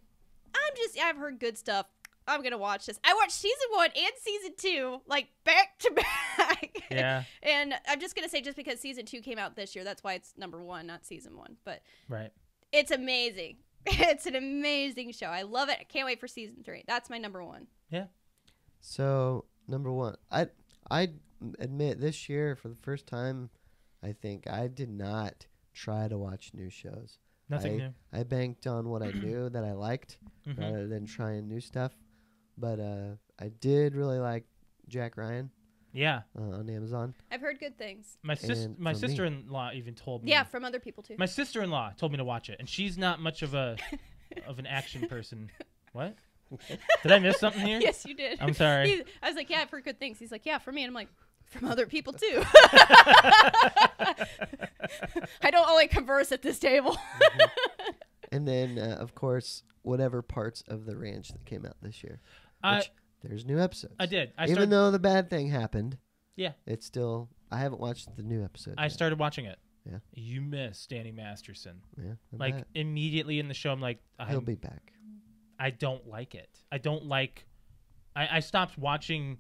I've heard good stuff. I'm gonna watch this. I watched season 1 and season 2 like back to back. Yeah. And I'm just gonna say, just because season 2 came out this year, that's why it's number 1, not season 1. But right, it's amazing. It's an amazing show. I love it. I can't wait for season 3. That's my number 1. Yeah. So number 1, I admit this year for the first time, I think I did not try to watch new shows. Nothing new. I banked on what I knew that I liked rather than trying new stuff. But I did really like Jack Ryan. Yeah. On Amazon. I've heard good things. My sister-in-law even told me. Yeah, from other people too. My sister-in-law told me to watch it, and she's not much of an action person. What? Did I miss something here? Yes, you did. I'm sorry. I was like, yeah, I've heard good things. He's like, yeah, for me. And I'm like, from other people too. I don't only converse at this table. And then, of course, whatever parts of The Ranch that came out this year. There's new episodes. I did. Even though the bad thing happened. Yeah. It's still. I haven't watched the new episode. I started watching it. Yeah. You missed Danny Masterson. Yeah. Like immediately in the show, I'm like, he'll be back. I don't like it. I don't like. I stopped watching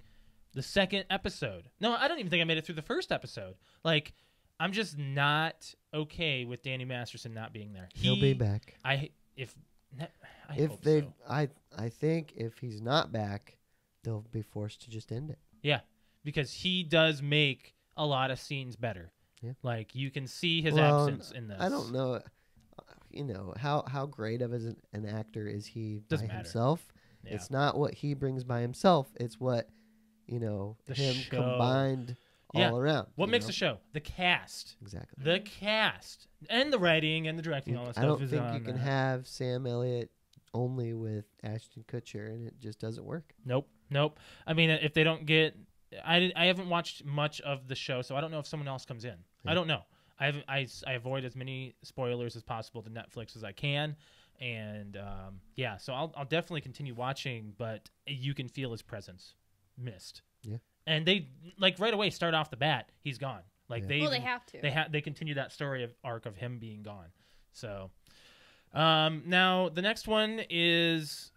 the second episode. No, I don't even think I made it through the first episode. Like, I'm just not okay with Danny Masterson not being there. He'll be back. I think if he's not back, they'll be forced to just end it. Yeah, because he does make a lot of scenes better. Yeah. Like, you can see his absence in this. I don't know. How great of an actor is he Doesn't by matter. himself? Yeah. It's not what he brings by himself. It's what him show. combined all around. What makes the show? The cast. Exactly. The cast and the writing and the directing. All that stuff. I don't is think on you can that. have Sam Elliott only with Ashton Kutcher, and it just doesn't work. Nope. I mean, if they don't get, I haven't watched much of the show, so I don't know if someone else comes in. Yeah. I don't know. I avoid as many spoilers as possible to Netflix as I can, and so I'll definitely continue watching, but you can feel his presence missed. Yeah. And they right away start off the bat, he's gone. Like they have to. They continue that story arc of him being gone. So now the next one is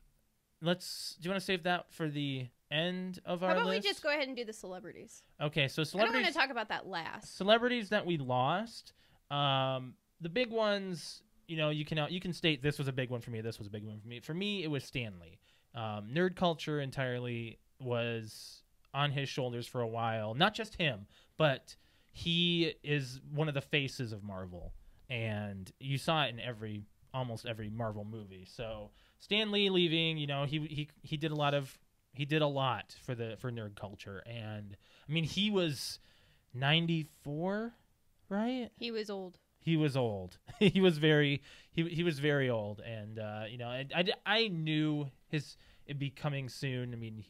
do you want to save that for the end of our list? How about we just go ahead and do the celebrities? Okay, so I don't celebrities. want to talk about that last. Celebrities that we lost. The big ones you can state this was a big one for me. This was a big one for me. For me, it was Stanley. Nerd culture entirely was on his shoulders for a while. Not just him, but he is one of the faces of Marvel, and you saw it in almost every Marvel movie. So Stan Lee leaving, he did a lot for nerd culture, and I mean he was 94, right? He was old. He was old. he was very old, and I knew it'd be coming soon. I mean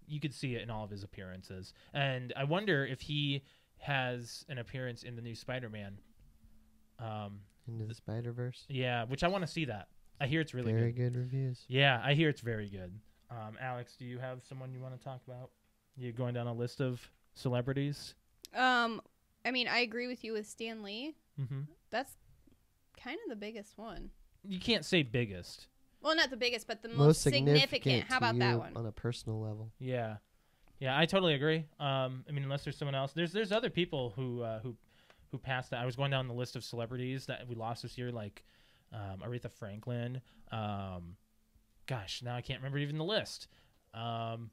you could see it in all of his appearances, and I wonder if he has an appearance in the new Spider-Man. Into the Spider-Verse. Yeah, which I want to see that. I hear it's really Very good reviews. Yeah, I hear it's very good. Alex, do you have someone you want to talk about? You going down a list of celebrities? I mean, I agree with you with Stan Lee. Mm-hmm. That's kind of the biggest one. You can't say biggest. Well, not the biggest, but the most significant. How about that one? On a personal level. Yeah, I totally agree. I mean, unless there's someone else, there's other people who passed that. I was going down the list of celebrities that we lost this year, like Aretha Franklin. Gosh, now I can't remember even the list. Do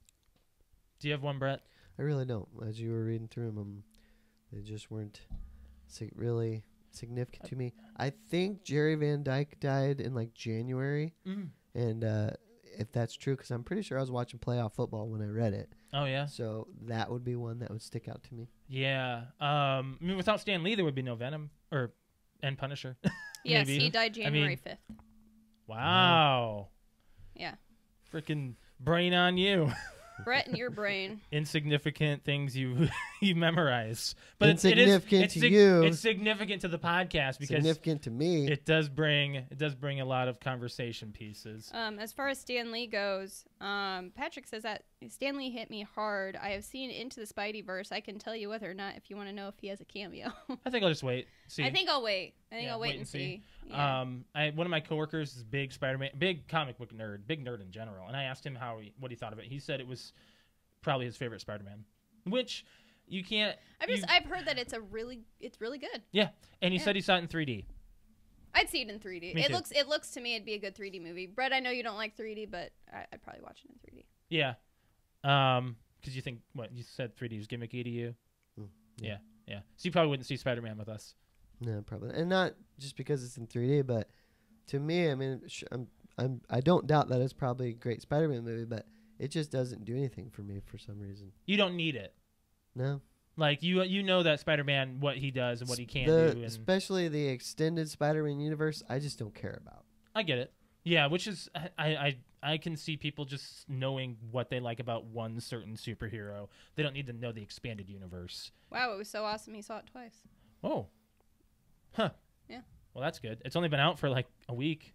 you have one, Brett? I really don't. As you were reading through them, they just weren't really significant to me. I think Jerry Van Dyke died in like January, and if that's true, because I'm pretty sure I was watching playoff football when I read it. Oh yeah. So that would be one that would stick out to me. Yeah. I mean, without Stan Lee, there would be no Venom and Punisher. Yes, Maybe. he died January 5th. Wow. Yeah. Freaking brain on you. Brett and your brain. Insignificant things you memorize, but Insignificant to you. It's significant to the podcast because significant to me. It does bring a lot of conversation pieces. As far as Stan Lee goes, Patrick says that Stan Lee hit me hard. I have seen Into the Spideyverse. I can tell you whether or not if you want to know if he has a cameo. I think I'll just wait. See. I think I'll wait. I'll wait and see. Yeah. One of my coworkers is big Spider-Man, big comic book nerd, big nerd in general, and I asked him what he thought of it. He said it was probably his favorite Spider-Man, which you can't. I've heard that it's really good. Yeah, and he said he saw it in 3D. I'd see it in 3D. Me too. It looks to me it'd be a good 3D movie. Brett, I know you don't like 3D, but I'd probably watch it in 3D. Yeah, because you think you said 3D is gimmicky to you. Yeah. So you probably wouldn't see Spider-Man with us. No, probably, and not just because it's in 3D, but to me, I mean, I don't doubt that it's probably a great Spider-Man movie, but it just doesn't do anything for me for some reason. You don't need it. No. Like you know that Spider-Man, what he does and what he can do, and especially the extended Spider-Man universe, I just don't care about. I get it. Yeah, which is I can see people just knowing what they like about one certain superhero. They don't need to know the expanded universe. Wow, it was so awesome. He saw it twice. Oh. Huh. Yeah. Well, that's good. It's only been out for like a week.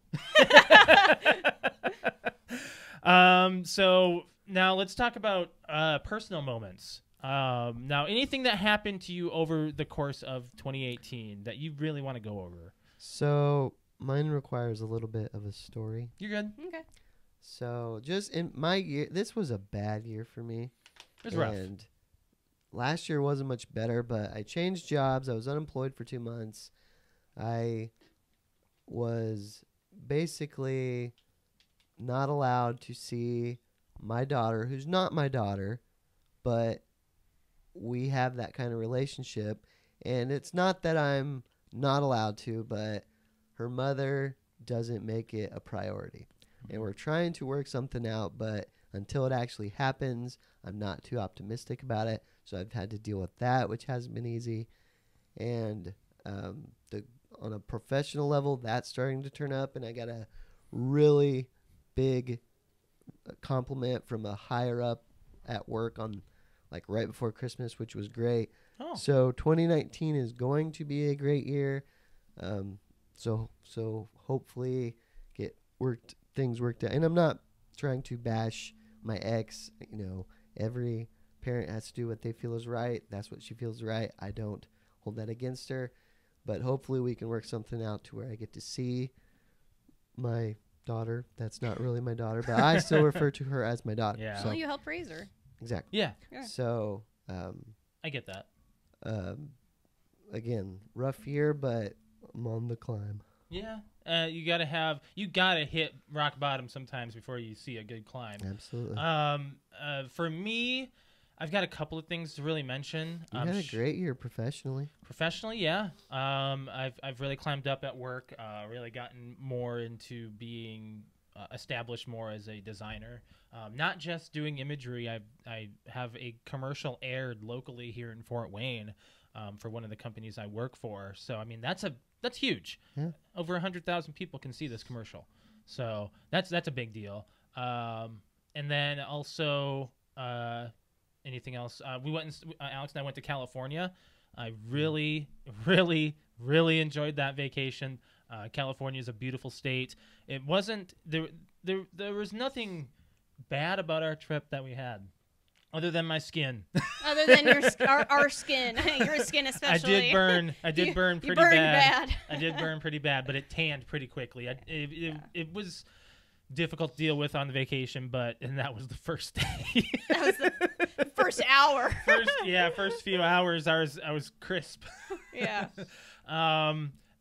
So now let's talk about personal moments. Now, anything that happened to you over the course of 2018 that you really want to go over? So mine requires a little bit of a story. You're good. Okay. So just in my year, this was a bad year for me. It was rough. And last year wasn't much better, but I changed jobs. I was unemployed for 2 months. I was basically not allowed to see my daughter, who's not my daughter, but we have that kind of relationship. And it's not that I'm not allowed to, but her mother doesn't make it a priority. And we're trying to work something out, but until it actually happens, I'm not too optimistic about it. So I've had to deal with that, which hasn't been easy. And on a professional level, that's starting to turn up, and I got a really big compliment from a higher up at work on like right before Christmas, which was great. Oh. So 2019 is going to be a great year. So hopefully get things worked out. And I'm not trying to bash my ex. You know, every parent has to do what they feel is right. That's what she feels right. I don't hold that against her. But hopefully we can work something out to where I get to see my daughter. That's not really my daughter, but I still refer to her as my daughter. Yeah. So, Well, you helped raise her. exactly. Yeah, So, I get that. again, rough year, but I'm on the climb. Yeah, you gotta hit rock bottom sometimes before you see a good climb. Absolutely. For me, I've got a couple of things to really mention. You had a great year professionally. Professionally, yeah. I've really climbed up at work. Really gotten more into being established more as a designer. Not just doing imagery. I have a commercial aired locally here in Fort Wayne for one of the companies I work for. So I mean that's huge. Yeah. Over 100,000 people can see this commercial. So that's a big deal. And then also anything else? Alex and I went to California. I really, really, really enjoyed that vacation. California is a beautiful state. It wasn't there was nothing bad about our trip that we had, other than my skin. Other than our skin, your skin especially. I did burn pretty bad. I did burn pretty bad, but it tanned pretty quickly. It was difficult to deal with on the vacation, and that was the first day. That was the first hour. First few hours, I was crisp. Yeah.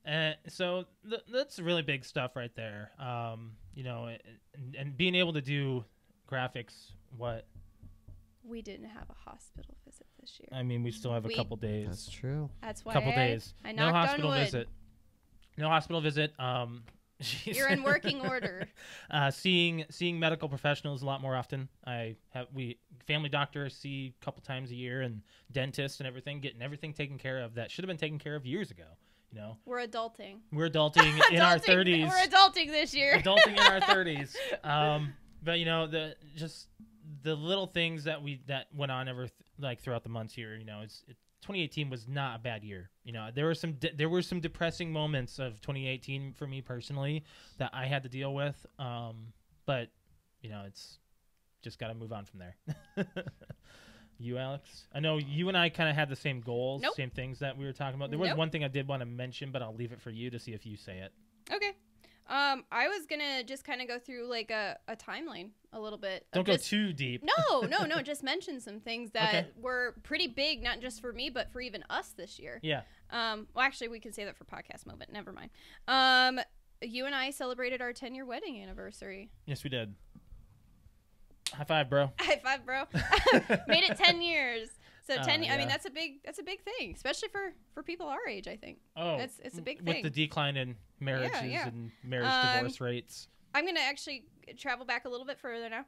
And so that's really big stuff right there. And being able to do graphics. What? We didn't have a hospital visit this year. I mean, we still have a couple days. That's true. That's why couple days. I no knocked hospital on wood. visit. No hospital visit. You're in working order. Seeing medical professionals a lot more often. Family doctor see a couple times a year, and dentists and everything, getting everything taken care of that should have been taken care of years ago. We're adulting. We're adulting in our 30s. We're adulting this year. Adulting in our 30s. But the little things that went on throughout the months here. 2018 was not a bad year. There were some depressing moments of 2018 for me personally that I had to deal with. But it's just got to move on from there. You, Alex? I know you and I kind of had the same goals, Nope. same things that we were talking about. There was Nope. one thing I did want to mention, but I'll leave it for you to see if you say it. Okay. I was gonna just kind of go through like a timeline a little bit. Don't go too deep. No. Just mention some things that were pretty big, not just for me, but for even us this year. Yeah. Well, actually, we can say that for podcast moment. Never mind. You and I celebrated our 10-year wedding anniversary. Yes, we did. High five, bro. High five, bro. Made it 10 years. So 10. Yeah. I mean, that's a big thing, especially for people our age. I think. Oh, it's a big thing. with the decline in marriages Yeah. and marriage divorce rates. I'm gonna actually travel back a little bit further now.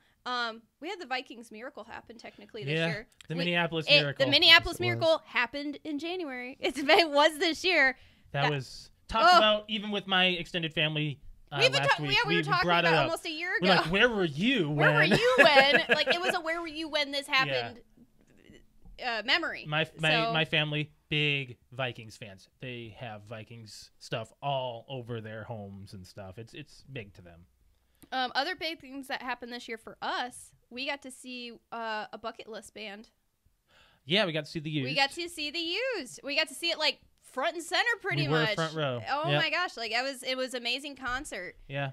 We had the Vikings miracle happen technically this year. The Minneapolis miracle. The Minneapolis Yes, it miracle happened in January. It was this year. That was talked about even with my extended family. We were last week. we were talking brought it about up. almost a year ago. We're like, where were you when? Where were you when? Like, it was a where were you when this happened memory. My So- family, big Vikings fans. They have Vikings stuff all over their homes and stuff. It's big to them. Other big things that happened this year for us, we got to see a bucket list band. Yeah, we got to see the Used. We got to see the Used. We got to see it like front and center pretty We were much. front row. Oh Yep. my gosh, like it was amazing concert. Yeah.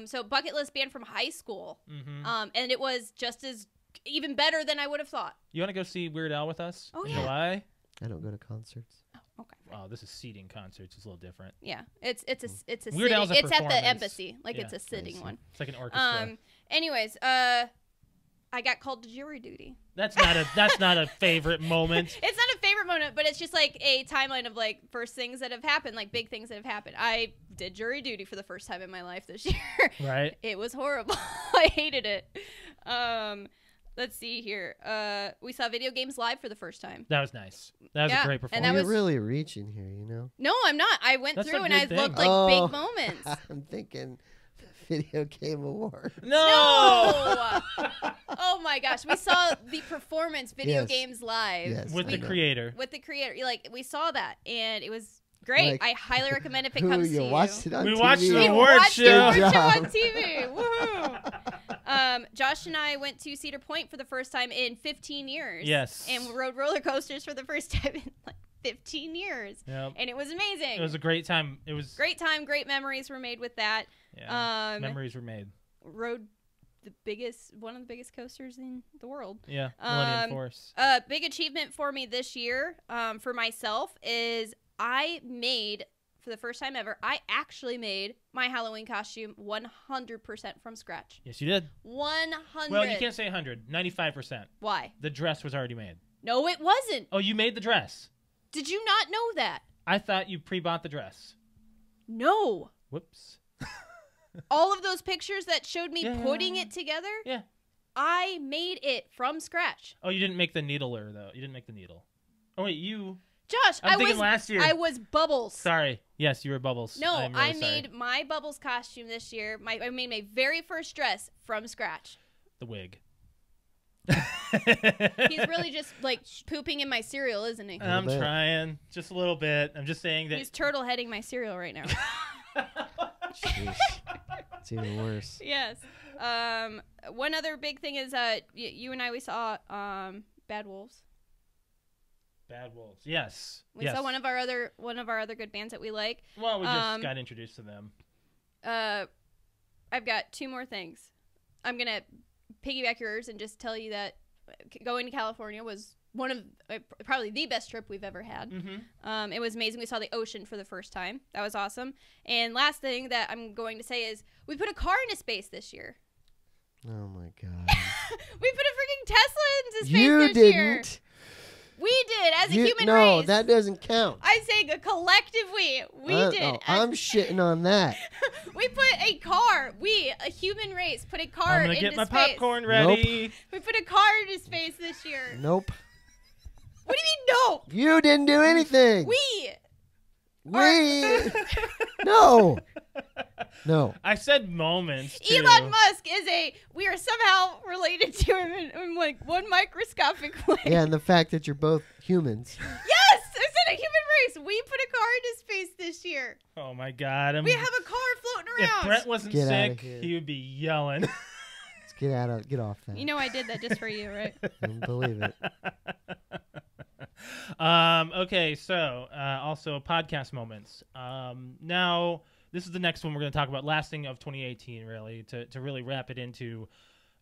So bucket list band from high school. Mm-hmm. And it was just as even better than I would have thought. You want to go see Weird Al with us Oh, in yeah. July? I don't go to concerts. Oh, okay. Wow, this is seating concerts. It's a little different. Yeah, it's a Weird sitting, Al's a it's at the performance. embassy, like Yeah. it's a sitting one. It's like an orchestra. Anyways, I got called to jury duty. That's not a favorite moment. It's not a favorite moment, but it's just like a timeline of like first things that have happened, like big things that have happened. I did jury duty for the first time in my life this year. Right. It was horrible. I hated it. Let's see here. We saw Video Games Live for the first time. That was nice. That was Yeah, a great and performance. that You're was- really reaching here, you know? No, I'm not. I went That's through a and I good thing. looked like Oh. big moments. I'm thinking Video Game Award. No! Oh my gosh, we saw the performance Video Yes. Games Live Yes, With I the know. creator. with the creator. Like, we saw that and it was great. Like, I highly recommend if it Who, comes to you you. watched it on We TV? watched the We award watched show. the award Good show on job. TV. Woohoo! Josh and I went to Cedar Point for the first time in 15 years. Yes. And we rode roller coasters for the first time in like 15 years. Yep. And it was amazing. It was a great time. It was great time. Great memories were made with that. Yeah. Memories were made. Rode one of the biggest coasters in the world. Yeah. Millennium Um, Force. A big achievement for me this year, for myself, is I made, for the first time ever, I actually made my Halloween costume 100% from scratch. Yes, you did. 100. Well, you can't say 100. 95%. Why? The dress was already made. No, it wasn't. Oh, you made the dress. Did you not know that? I thought you pre-bought the dress. No. Whoops. All of those pictures that showed me Yeah. putting it together, Yeah. I made it from scratch. Oh, you didn't make the needler, though. You didn't make the needle. Oh, wait, you... Josh, I'm thinking last year. I was Bubbles. Sorry. Yes, you were Bubbles. No, I'm really I sorry. made my Bubbles costume this year. I made my very first dress from scratch. The wig. He's really just like pooping in my cereal, isn't he? I'm bit. trying. Just a little bit. I'm just saying that... He's turtle heading my cereal right now. Jeez. It's even worse. Yes. One other big thing is you and I, we saw Bad Wolves. Bad Wolves. Yes. We yes. saw one of our other good bands that we like. Well, we just got introduced to them. I've got two more things. I'm gonna piggyback yours and just tell you that going to California was one of probably the best trip we've ever had. Mm-hmm. It was amazing. We saw the ocean for the first time. That was awesome. And last thing that I'm going to say is we put a car into space this year. Oh my god. We put a freaking Tesla into space You this didn't. year. We did as a human no, race. that doesn't count. I'm saying a collective we. We did. Oh, I'm shitting on that. We put a car. We, a human race, put a car I'm going into to get my space. popcorn ready. We put a car into space this year. Nope. What do you mean no? You didn't do anything. We. No. No. I said moments, too. Elon Musk we are somehow related to him in like one microscopic way. Yeah, and the fact that you're both humans. Yes, I said a human race. We put a car into space this year. Oh, my God. We have a car floating If around. Brett wasn't Get outta sick, here. he would be yelling. Let's get off that. You know I did that just for you, right? I don't believe it. Okay, so also podcast moments. Now, this is the next one we're going to talk about, last thing of 2018, really, to really wrap it into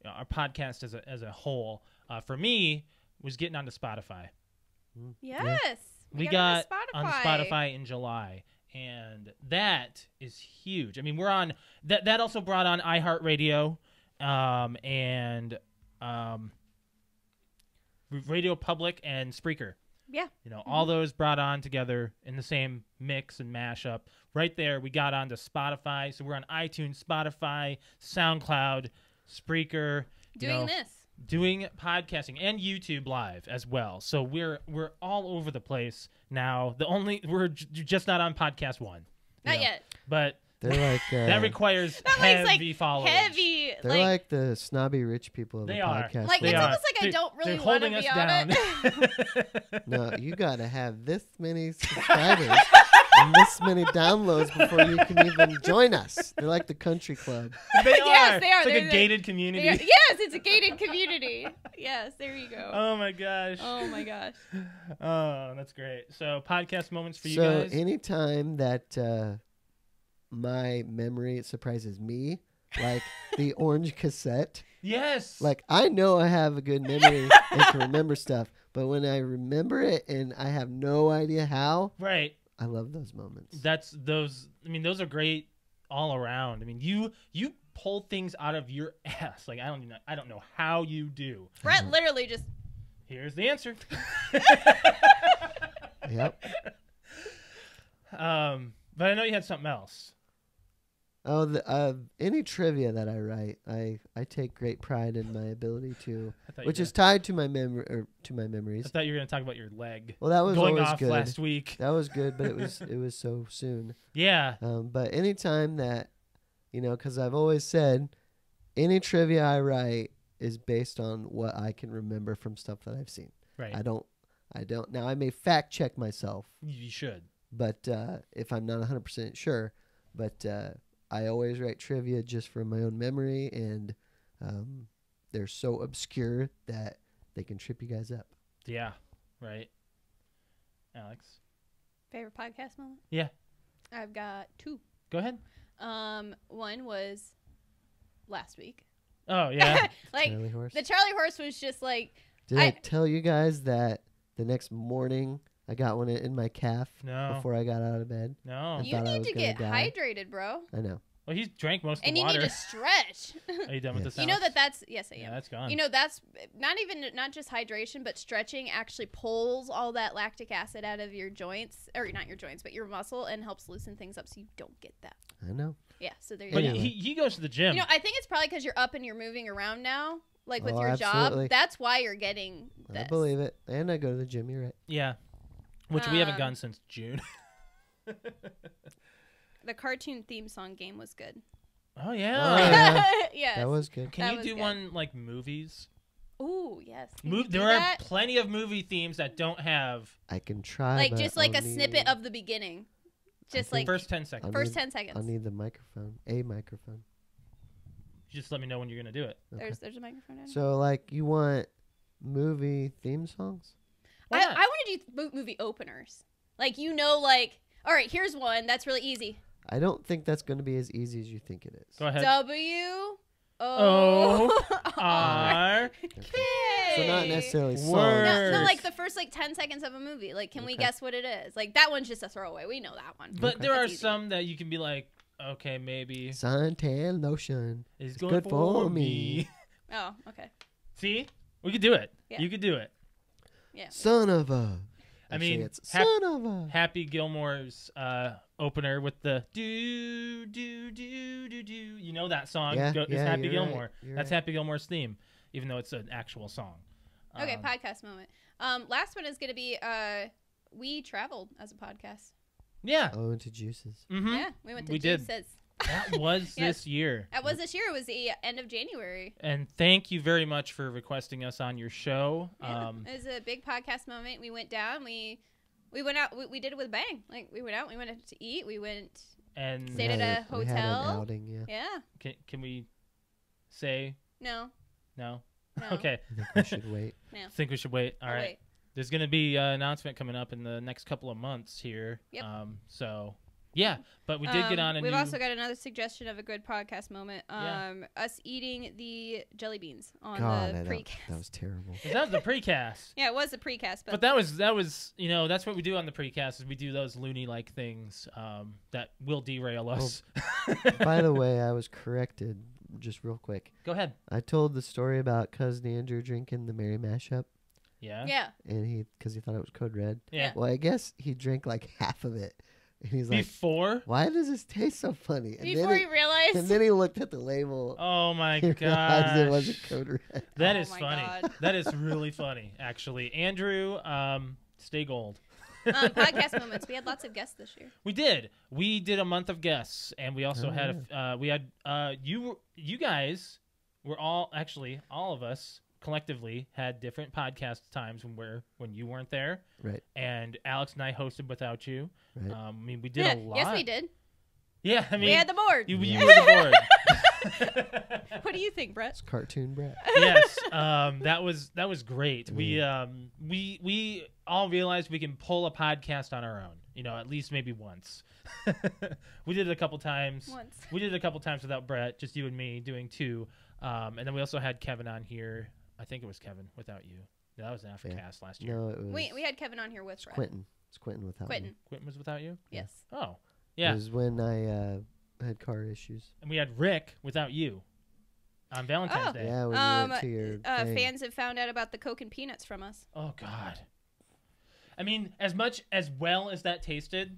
our podcast as a whole. For me, was getting onto Spotify. Yes. We got on Spotify in July, and that is huge. I mean, we're on that also brought on iHeartRadio and Radio Public and Spreaker. Yeah. You know, all those brought on together in the same mix and mashup. Right there, we got onto Spotify. So we're on iTunes, Spotify, SoundCloud, Spreaker. Doing podcasting and YouTube Live as well. So we're all over the place now. We're just not on podcast one. Not yet. But They're like that requires That makes, heavy followers. Heavy. they're like the snobby rich people of the They are. podcast. Like, They it's are. almost like I don't really They're want to holding be us on down. it. No, you gotta have this many subscribers and this many downloads before you can even join us. They're like the country club. They Yes, are. they are. It's like They're a gated community. Yes, it's a gated community. Yes, there you go. Oh my gosh. Oh my gosh. Oh, that's great. So podcast moments for you So guys. anytime that my memory surprises me, like the orange cassette, Yes. like I know I have a good memory and can remember stuff, but when I remember it and I have no idea how, right. I love those moments. Those are great all around. I mean, you pull things out of your ass. Like I don't know how you do. Brett literally just. Here's the answer. Yep. But I know you had something else. Oh, any trivia that I write, I take great pride in my ability to, which is I tied to my memories. thought you were going to talk about your leg. Well, that was going always off good. last week. That was good, but it was so soon. Yeah. But anytime that, because I've always said, any trivia I write is based on what I can remember from stuff that I've seen. Right. I don't. Now I may fact check myself, You should. but if I'm not 100% sure, but I always write trivia just from my own memory, and they're so obscure that they can trip you guys up. Yeah. Right. Alex. Favorite podcast moment? Yeah. I've got two. Go ahead. One was last week. Oh yeah. Like Charlie horse. the Charlie horse was just like. Did I tell you guys that the next morning I got one in my calf No. before I got out of bed. No. I You thought I need was to gonna get die. hydrated, bro. I know. Well, he's drank most of And the you water. need to stretch. Are you done with Yes. this? You know Alex? that's yes, I am. Yeah, that's gone. You know that's not just hydration, but stretching actually pulls all that lactic acid out of your joints, or not your joints, but your muscle, and helps loosen things up so you don't get that. I know. Yeah, so there you but go. Anyway. he goes to the gym. You know, I think it's probably because you're up and you're moving around now, like with Oh, your absolutely. job. That's why you're getting this. I believe it. And I go to the gym. You're right. yeah. Which we haven't Um, gone since June. The cartoon theme song game was good. Oh yeah. Oh, yeah. Yes. That was good. Can That you was do good. one like movies? Ooh, yes. Can you do There are that? plenty of movie themes that don't have I can try. Like but just like I'll a snippet need- of the beginning. Just like think- first 10 seconds. I'll first need- 10 seconds. I'll need the microphone. A microphone. Just let me know when you're gonna do it. Okay. There's a microphone in. So like you want movie theme songs? Why I not? want to do movie openers. Like, like, all right, here's one that's really easy. I don't think that's going to be as easy as you think it is. Go ahead. W O R R. So not necessarily Word. songs. No, Words. like the first like 10 seconds of a movie. Like, can we Okay. guess what it is? Like that one's just a throwaway. We know that one. But there are That's easy. some that you can be like, okay, maybe Suntan lotion. it's good for me. Oh, okay. See, we could do it. Yeah. You could do it. Yeah. Son of a. I mean, it's hap- son of a. Happy Gilmore's opener with the do do do do do. You know that song? Yeah, It's yeah, Happy you're Gilmore. right, you're That's right. Happy Gilmore's theme, even though it's an actual song. Okay, podcast moment. Last one is going to be we traveled as a podcast. Yeah. Oh, into juices. Mm-hmm. Yeah, we went to We did. Juices. That was Yes. this year. That was this year. It was the end of January. And thank you very much for requesting us on your show. Yeah, it was a big podcast moment. We went down. We went out. We did it with a bang. Like we went out. We went to eat. We went. and Stayed at a We had an hotel? outing, yeah. Yeah. can we say No. no? No. Okay. I think we should wait. No. Think we should wait. All I'll right. wait. There's going to be an announcement coming up in the next couple of months here. Yep. So, yeah. But we did get on a We've new... also got another suggestion of a good podcast moment. Yeah. Us eating the jelly beans on God, the that precast. was terrible. that was the precast. Yeah, it was a precast, But that was that's what we do on the precast is we do those loony-like things that will derail us. By the way, I was corrected just real quick. Go ahead. I told the story about Cousin Andrew drinking the Mary Mashup, Yeah. yeah. and because he thought it was Code Red. Yeah. Well, I guess he drank like half of it. And he's like, Before? why does this taste so funny? And Before then he realized. and then he looked at the label. Oh my He realized it wasn't gosh. Code Red. That Oh is my funny. God. That is really funny, actually. Andrew, stay gold. Podcast moments. We had lots of guests this year. We did. We did a month of guests, and we also Oh, had we had you guys were all of us collectively had different podcast times when you weren't there, Right, and Alex and I hosted without you. right. I mean, we did a lot. Yes, we did. Yeah, I mean, We had the board. you Yeah. were the board. What do you think, Brett? It's cartoon Brett. Yes, that was great. We all realized we can pull a podcast on our own. You know, at least maybe once. We did it a couple times. Once. We did it a couple times without Brett, just you and me doing two. And then we also had Kevin on here. I think it was Kevin without you. That was an Africast last year. No, it was We had Kevin on here with Brett. Quentin. It's Quentin without Quentin. me. Quentin was without you? Yes. Oh, It yeah. was when I had car issues. And we had Rick without you on Valentine's Oh. Day. Yeah, when you went to your thing. Fans have found out about the Coke and peanuts from us. Oh, God. I mean, as well as that tasted,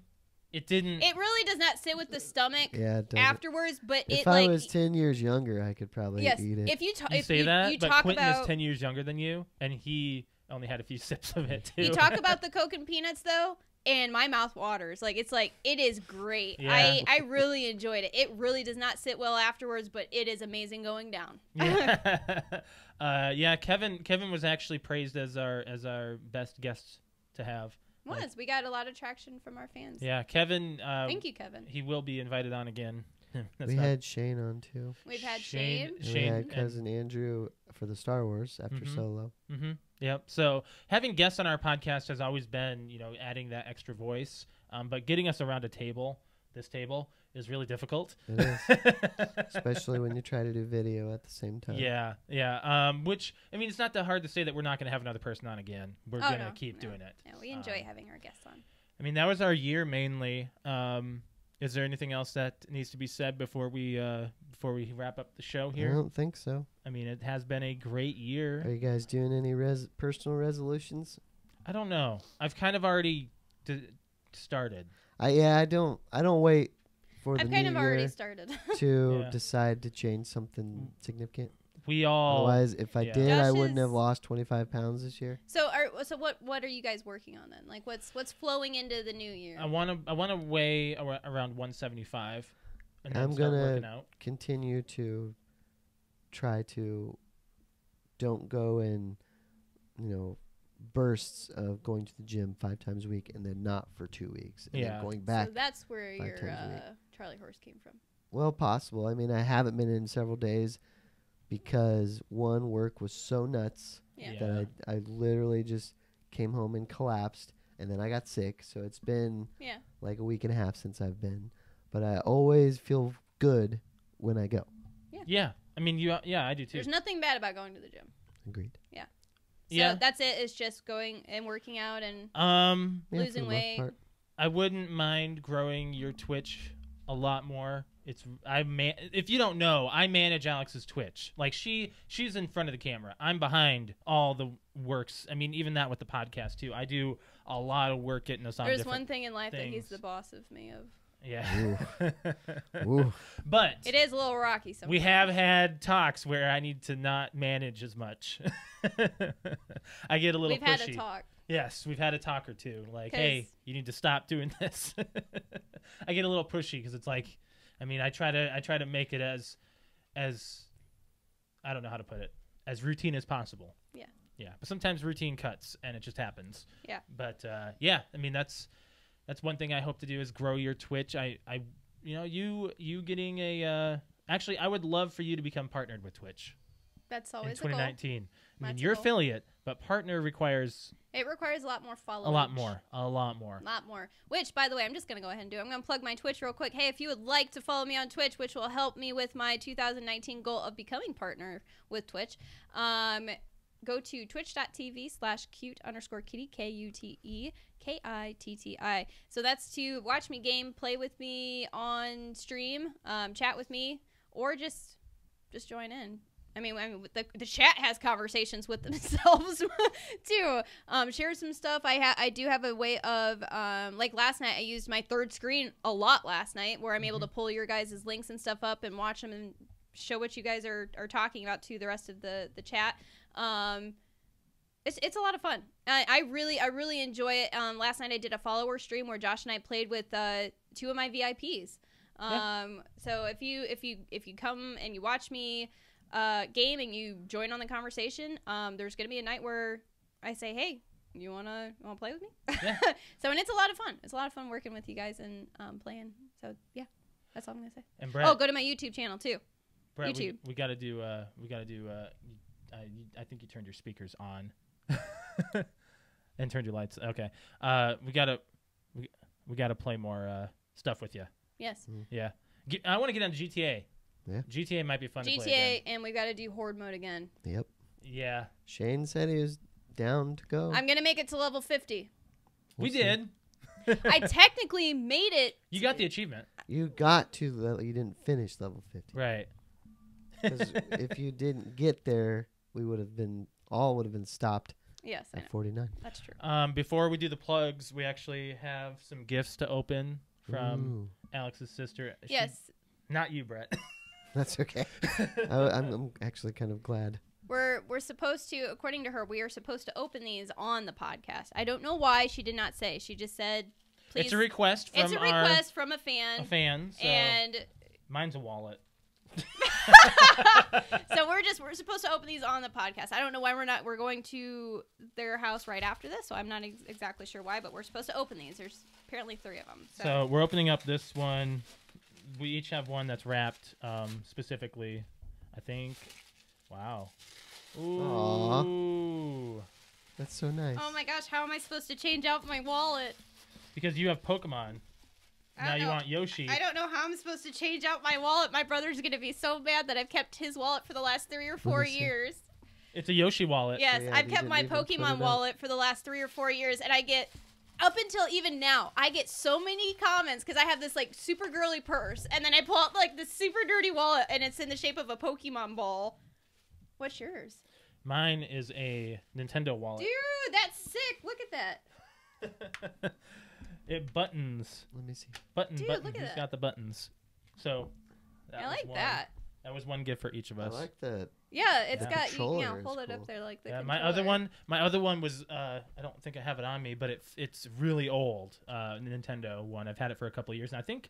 it didn't... It really does not sit with the stomach Yeah, it doesn't. afterwards, but If it I like was 10 years younger, I could probably yes. eat it. If you you if say you, that, you but talk Quentin about is 10 years younger than you, and he only had a few sips of it, too. you talk about the Coke and peanuts though, and my mouth waters. Like it is great. Yeah. I really enjoyed it. It really does not sit well afterwards, but it is amazing going down. Yeah. Yeah, Kevin was actually praised as our best guest to have. We got a lot of traction from our fans. Yeah, Kevin. Thank you, Kevin. He will be invited on again. That's We not- had Shane on too. We've had Shane- Shane. And Shane we had and- cousin Andrew for the Star Wars after Mhm. Solo. Mm-hmm. Yep. So having guests on our podcast has always been, adding that extra voice. But getting us around a table this table is really difficult. It is, especially when you try to do video at the same time. Yeah. Which, I mean, it's not that hard to say that we're not going to have another person on again. We're going to keep doing it. No, we enjoy having our guests on. I mean, that was our year mainly. Is there anything else that needs to be said before we wrap up the show I here? don't think so. I mean, it has been a great year. Are you guys doing any personal resolutions? I don't know. I've kind of already started. I don't wait for the I've new kind of year already started. to Yeah. decide to change something significant. We all. Otherwise, if I yeah. did, I Josh wouldn't have is- lost 25 pounds this year. So what are you guys working on then? Like what's flowing into the new year? I want to weigh around 175, and then I'm start gonna working out. continue to try to don't go in, bursts of going to the gym 5 times a week and then not for 2 weeks and Yeah. then going back. So that's where 5 your times a week. Charlie horse came from. Well, possible. I mean, I haven't been in several days because one, work was so nuts Yeah. Yeah. that I literally just came home and collapsed, and then I got sick. So it's been Yeah. like a week and a half since I've been. But I always feel good when I go. Yeah. I mean, I do too. There's nothing bad about going to the gym. Agreed. So Yeah. that's it. It's just going and working out and Um, Yeah, Losing for the most weight. part. I wouldn't mind growing your Twitch a lot more. If you don't know, I manage Alex's Twitch. Like she's in front of the camera. I'm behind all the works. I mean, even that with the podcast too. I do a lot of work getting us on. there's different one thing in life that he's things. the boss of me of. Yeah. Ooh. But It is a little rocky sometimes. we have had talks where I need to not manage as much. I get a little We've pushy. had a talk. Yes, we've had a talk or two. Like, 'Cause- hey, you need to stop doing this. I get a little pushy because it's like, I mean, I try to make it as I don't know how to put it, as routine as possible. Yeah. Yeah, but sometimes routine cuts and it just happens. Yeah. But yeah, I mean that's one thing I hope to do is grow your Twitch. You getting a actually I would love for you to become partnered with Twitch That's in always a goal. 2019. I mean, That's a you're goal. affiliate, but partner requires It requires a lot more followers. a lot more. A lot more. Which, by the way, I'm just going to go ahead and do. I'm going to plug my Twitch real quick. Hey, if you would like to follow me on Twitch, which will help me with my 2019 goal of becoming partner with Twitch, go to twitch.tv/cute_kitty, KUTEKITTI. So that's to watch me game, play with me on stream, chat with me, or just join in. I mean, the chat has conversations with themselves too. Share some stuff. I do have a way of like last night. I used my third screen a lot last night, where I'm able to pull your guys' links and stuff up and watch them and show what you guys are talking about to the rest of the chat. It's a lot of fun. I really enjoy it. Last night I did a follower stream where Josh and I played with 2 of my VIPs. So if you come and you watch me game and you join on the conversation, there's gonna be a night where I say, hey, you wanna play with me? Yeah. So and it's a lot of fun. It's a lot of fun working with you guys and playing. So yeah, that's all I'm gonna say. And Brett, Oh, go to my YouTube channel too. Brett, YouTube. we got to do I think you turned your speakers on and turned your lights. Okay. We got to play more stuff with you. Yes. Yeah. I want to get on GTA. Yeah. GTA might be fun to play GTA, again. and we got to do Horde mode again. Yep. Yeah. Shane said he was down to go. I'm gonna make it to level 50. We We'll see. did. I technically made it. You got the achievement. You got to you didn't finish level 50. Right. 'Cause if you didn't get there, we would have been stopped Yes, I know. at 49. That's true. Before we do the plugs, we actually have some gifts to open from Ooh, Alex's sister. Yes, Not you, Brett. that's okay. I'm actually kind of glad. we're supposed to, according to her, we are supposed to open these on the podcast. I don't know why she did not say. She just said, "Please." It's a request from It's a request from a fan, a fan. So and mine's a wallet. so we're supposed to open these on the podcast. I don't know why we're going to their house right after this, so I'm not exactly sure why, but we're supposed to open these. There's apparently 3 of them. So we're opening up this one. We each have one that's wrapped specifically, I think. Wow. Ooh. That's so nice. Oh my gosh, how am I supposed to change out my wallet? Because you have Pokemon. Now you want Yoshi. I don't know how I'm supposed to change out my wallet. My brother's gonna be so mad that I've kept his wallet for the last 3 or 4 years. It's a Yoshi wallet. Yes, yeah, I've you kept didn't my even put it Pokemon up. wallet for the last 3 or 4 years, and I get, up until even now, I get so many comments because I have this like super girly purse, and then I pull out like this super dirty wallet, and it's in the shape of a Pokemon ball. What's yours? Mine is a Nintendo wallet. Dude, that's sick. Look at that. It buttons. Let me see. Button. Dude, button. look at Who's that. got the buttons? So. That I was like one. that. That was one gift for each of I us. like the. Yeah, it's The got, you controller know, is hold it cool. up there like the Yeah, controller. my other one was I don't think I have it on me, but it's really old. Nintendo one. I've had it for a couple of years, and I think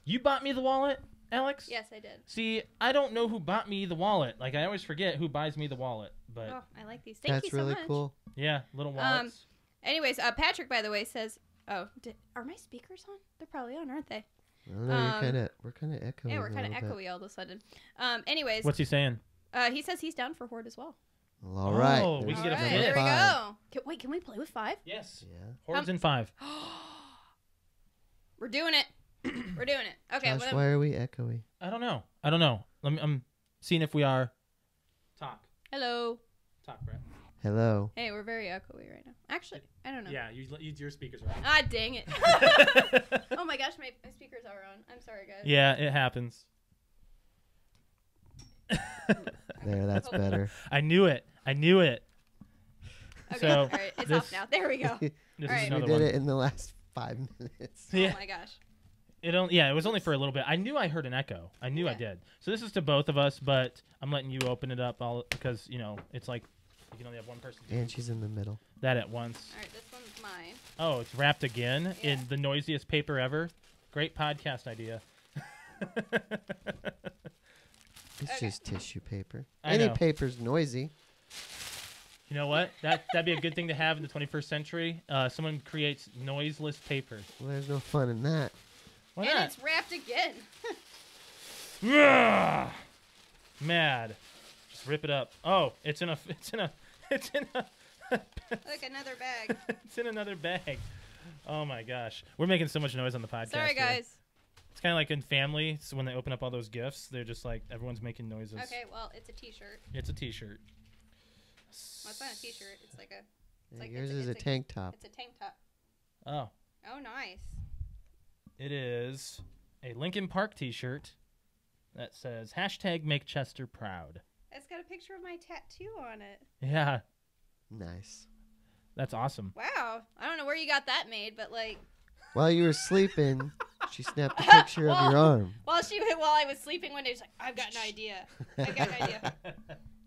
you bought me the wallet, Alex. Yes, I did. See, I don't know who bought me the wallet. Like I always forget who buys me the wallet, but Oh, I like these. Thank That's you so really much. cool. yeah, little wallets. Anyways, Patrick, by the way, says, "Oh, are my speakers on? They're probably on, aren't they?" I don't know, we're kind of echoing. Yeah, we're kind of a little bit. echoey all of a sudden. Anyways, What's he saying? he says he's down for Horde as well. Well, all right. Oh, we there's can get a All right, fifth. there we 5. go. Can we play with 5? Yes. Yeah. Hordes in 5. We're doing it. We're doing it. Okay. Josh, well, why are we echoey? I don't know. I'm seeing if we are. Talk, hello. Brett. Hello. Hey, we're very echoey right now. Actually, I don't know. Yeah, your speakers are on. Ah, dang it. Oh my gosh, my speakers are on. I'm sorry, guys. Yeah, it happens. There, that's better. I knew it. Okay, Okay, all right, it's off now. There we go. This All is right. We another did one. it in the last 5 minutes. Yeah. Oh my gosh. It was only for a little bit. I knew I heard an echo. I knew I Yeah. did. So this is to both of us, but I'm letting you open it up all because it's like you can only have one person do And she's in the middle. that at once. All right, this one's mine. Oh, it's wrapped again Yeah. in the noisiest paper ever. Great podcast idea. It's Okay. just tissue paper. I Any know. paper's noisy. You know what? That'd be a good thing to have in the 21st century. Someone creates noiseless paper. Well, there's no fun in that. Why and not? it's wrapped again. Ugh. Mad. Just rip it up. Oh, it's in a Look, another bag. it's in another bag. Oh my gosh. We're making so much noise on the podcast. Sorry, here. guys. It's kind of like in family. So when they open up all those gifts, they're just like everyone's making noises. Okay, well, it's a t-shirt. It's a t-shirt. Well, it's not a t-shirt. It's like a Yeah, like yours it's a- is a it's a- tank top. it's a tank top. Oh, Oh, nice. it is a Lincoln Park t-shirt that says #Make Chester Proud. It's got a picture of my tattoo on it. Yeah, Nice. that's awesome. Wow. I don't know where you got that made, but like While you were sleeping, she snapped a picture of your arm. while I was sleeping one day, she's like, I've got an idea. I got an idea.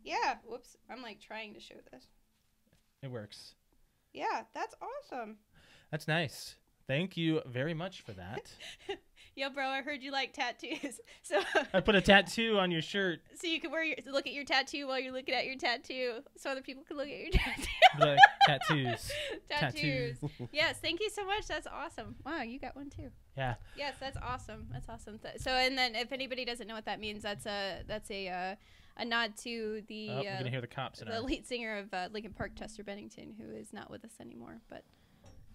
Yeah. Whoops. I'm like trying to show this. It works. Yeah, that's awesome. That's nice. Thank you very much for that. Yo, bro, I heard you like tattoos. So I put a tattoo on your shirt. so you can look at your tattoo while you're looking at your tattoo, so other people can look at your tattoo. Like tattoos. Tattoos. Yes, thank you so much. That's awesome. Wow, you got one too. Yeah. Yes, that's awesome. That's awesome. So, and then if anybody doesn't know what that means, that's a nod to the Oh, we're gonna hear the cops in the our. lead singer of Linkin Park, Chester Bennington, who is not with us anymore, but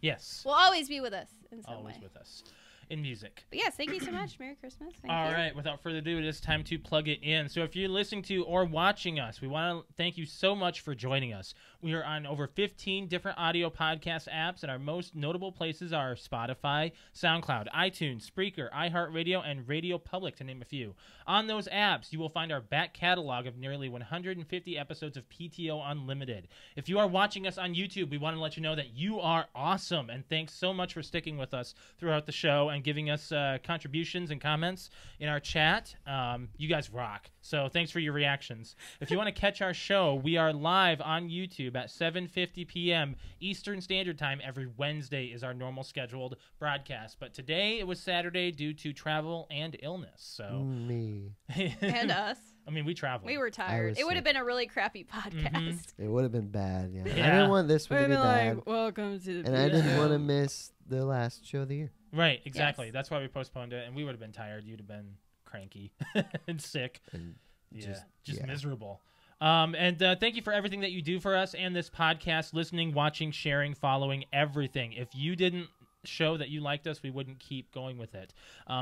Yes. will always be with us in some Always way. with us in music. But yes, thank you so much. Merry Christmas. Thank All you. right, without further ado, it is time to plug it in. So if you're listening to or watching us, we want to thank you so much for joining us. We are on over 15 different audio podcast apps, and our most notable places are Spotify, SoundCloud, iTunes, Spreaker, iHeartRadio, and Radio Public, to name a few. On those apps, you will find our back catalog of nearly 150 episodes of PTO Unlimited. If you are watching us on YouTube, we want to let you know that you are awesome, and thanks so much for sticking with us throughout the show and giving us contributions and comments in our chat. You guys rock. So thanks for your reactions. If you want to catch our show, we are live on YouTube at 7:50 p.m. Eastern Standard Time. Every Wednesday is our normal scheduled broadcast. But today it was Saturday due to travel and illness. So Me. And us. I mean, we traveled. We were tired. was It would have sick. been a really crappy podcast. It would have been bad. Yeah. I Yeah. didn't want this one to be bad. welcome to the And I didn't want to miss the last show of the year. Right, exactly. Yes. That's why we postponed it, and we would have been tired. You'd have been cranky and sick. And Just yeah. miserable. And thank you for everything that you do for us and this podcast, listening, watching, sharing, following, everything. If you didn't show that you liked us, we wouldn't keep going with it.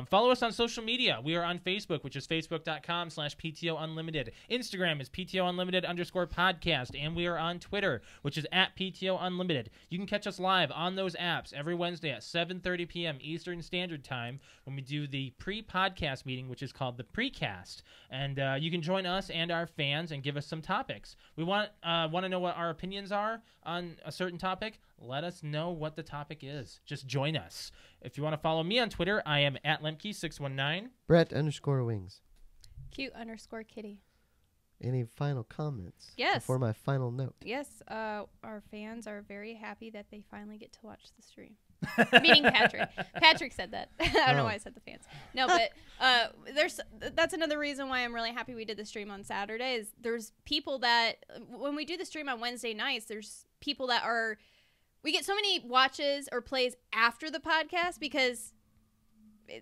Follow us on social media. We are on Facebook, which is facebook.com/PTOUnlimited. Instagram is PTOUnlimited_podcast. And we are on Twitter, which is @PTOUnlimited. You can catch us live on those apps every Wednesday at 7:30 p.m. Eastern Standard Time when we do the pre-podcast meeting, which is called the Precast. And you can join us and our fans and give us some topics. We want to know what our opinions are on a certain topic. Let us know what the topic is. Just join us. If you want to follow me on Twitter, I am @Lemke619. Brett_wings. Cute_kitty. Any final comments? Yes. Before my final note. Yes, our fans are very happy that they finally get to watch the stream. Meaning Patrick. Patrick said that. I don't know why I said the fans. No, but that's another reason why I'm really happy we did the stream on Saturday. Is there's people that when we do the stream on Wednesday nights, there's people that are. We get so many watches or plays after the podcast because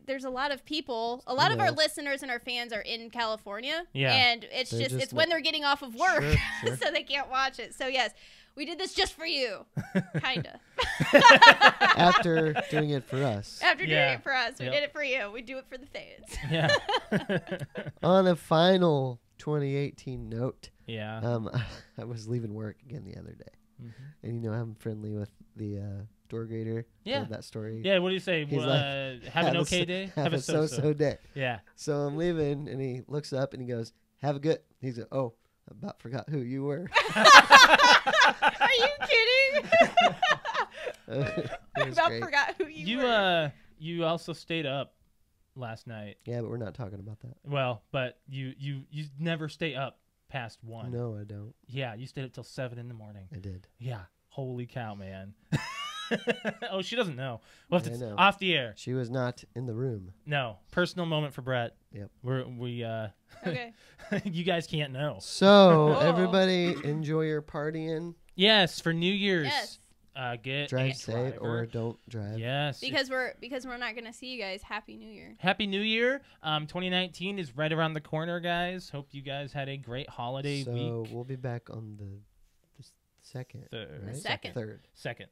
there's a lot of people. A lot of our listeners and our fans are in California. Yeah. And it's just when they're getting off of work, sure. So they can't watch it. So, yes, we did this just for you. Kinda. After doing it for us. After doing it for us. We did it for you. We do it for the fans. Yeah. On a final 2018 note. Yeah. I was leaving work again the other day. Mm-hmm. And I'm friendly with the door grader. Yeah. That story. Yeah, what do you say? He's have an okay day? Have a so-so day. Yeah. So I'm leaving, and he looks up, and he goes, have a good... He's like, oh, I about forgot who you were. Are you kidding? I about forgot who you were. You also stayed up last night. Yeah, but we're not talking about that. Well, but you never stay up past 1. No, I don't. Yeah, you stayed up till 7 in the morning. I did. Yeah. Holy cow, man. Oh, she doesn't know. We'll have to know. Off the air. She was not in the room. No. Personal moment for Brett. Yep. Okay. You guys can't know. So, everybody enjoy your partying. Yes, for New Year's. Yes. Drive safe or don't drive. Yes. Because we're not going to see you guys. Happy New Year. Happy New Year. 2019 is right around the corner, guys. Hope you guys had a great holiday week. So we'll be back on the second. Right? Second. Third. Second.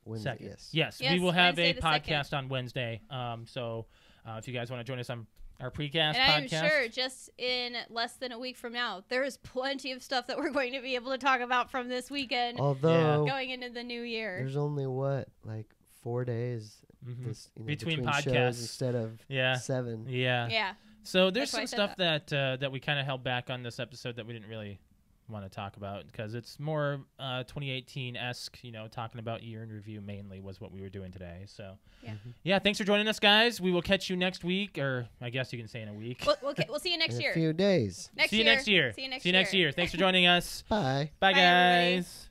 Wednesday, second. Yes. We will have Wednesday a podcast on Wednesday. So if you guys want to join us on our precast and podcast. I'm sure just in less than a week from now, there is plenty of stuff that we're going to be able to talk about from this weekend. Although going into the new year. There's only 4 days between podcasts shows instead of 7. Yeah. So there's some stuff that we kind of held back on this episode that we didn't really want to talk about because it's more 2018-esque, talking about year in review mainly was what we were doing today. So yeah, thanks for joining us, guys. We will catch you next week, or I guess you can say in a week. We'll see you next year. In a few days. See you next year. See you next year. Thanks for joining us. Bye. Bye, guys.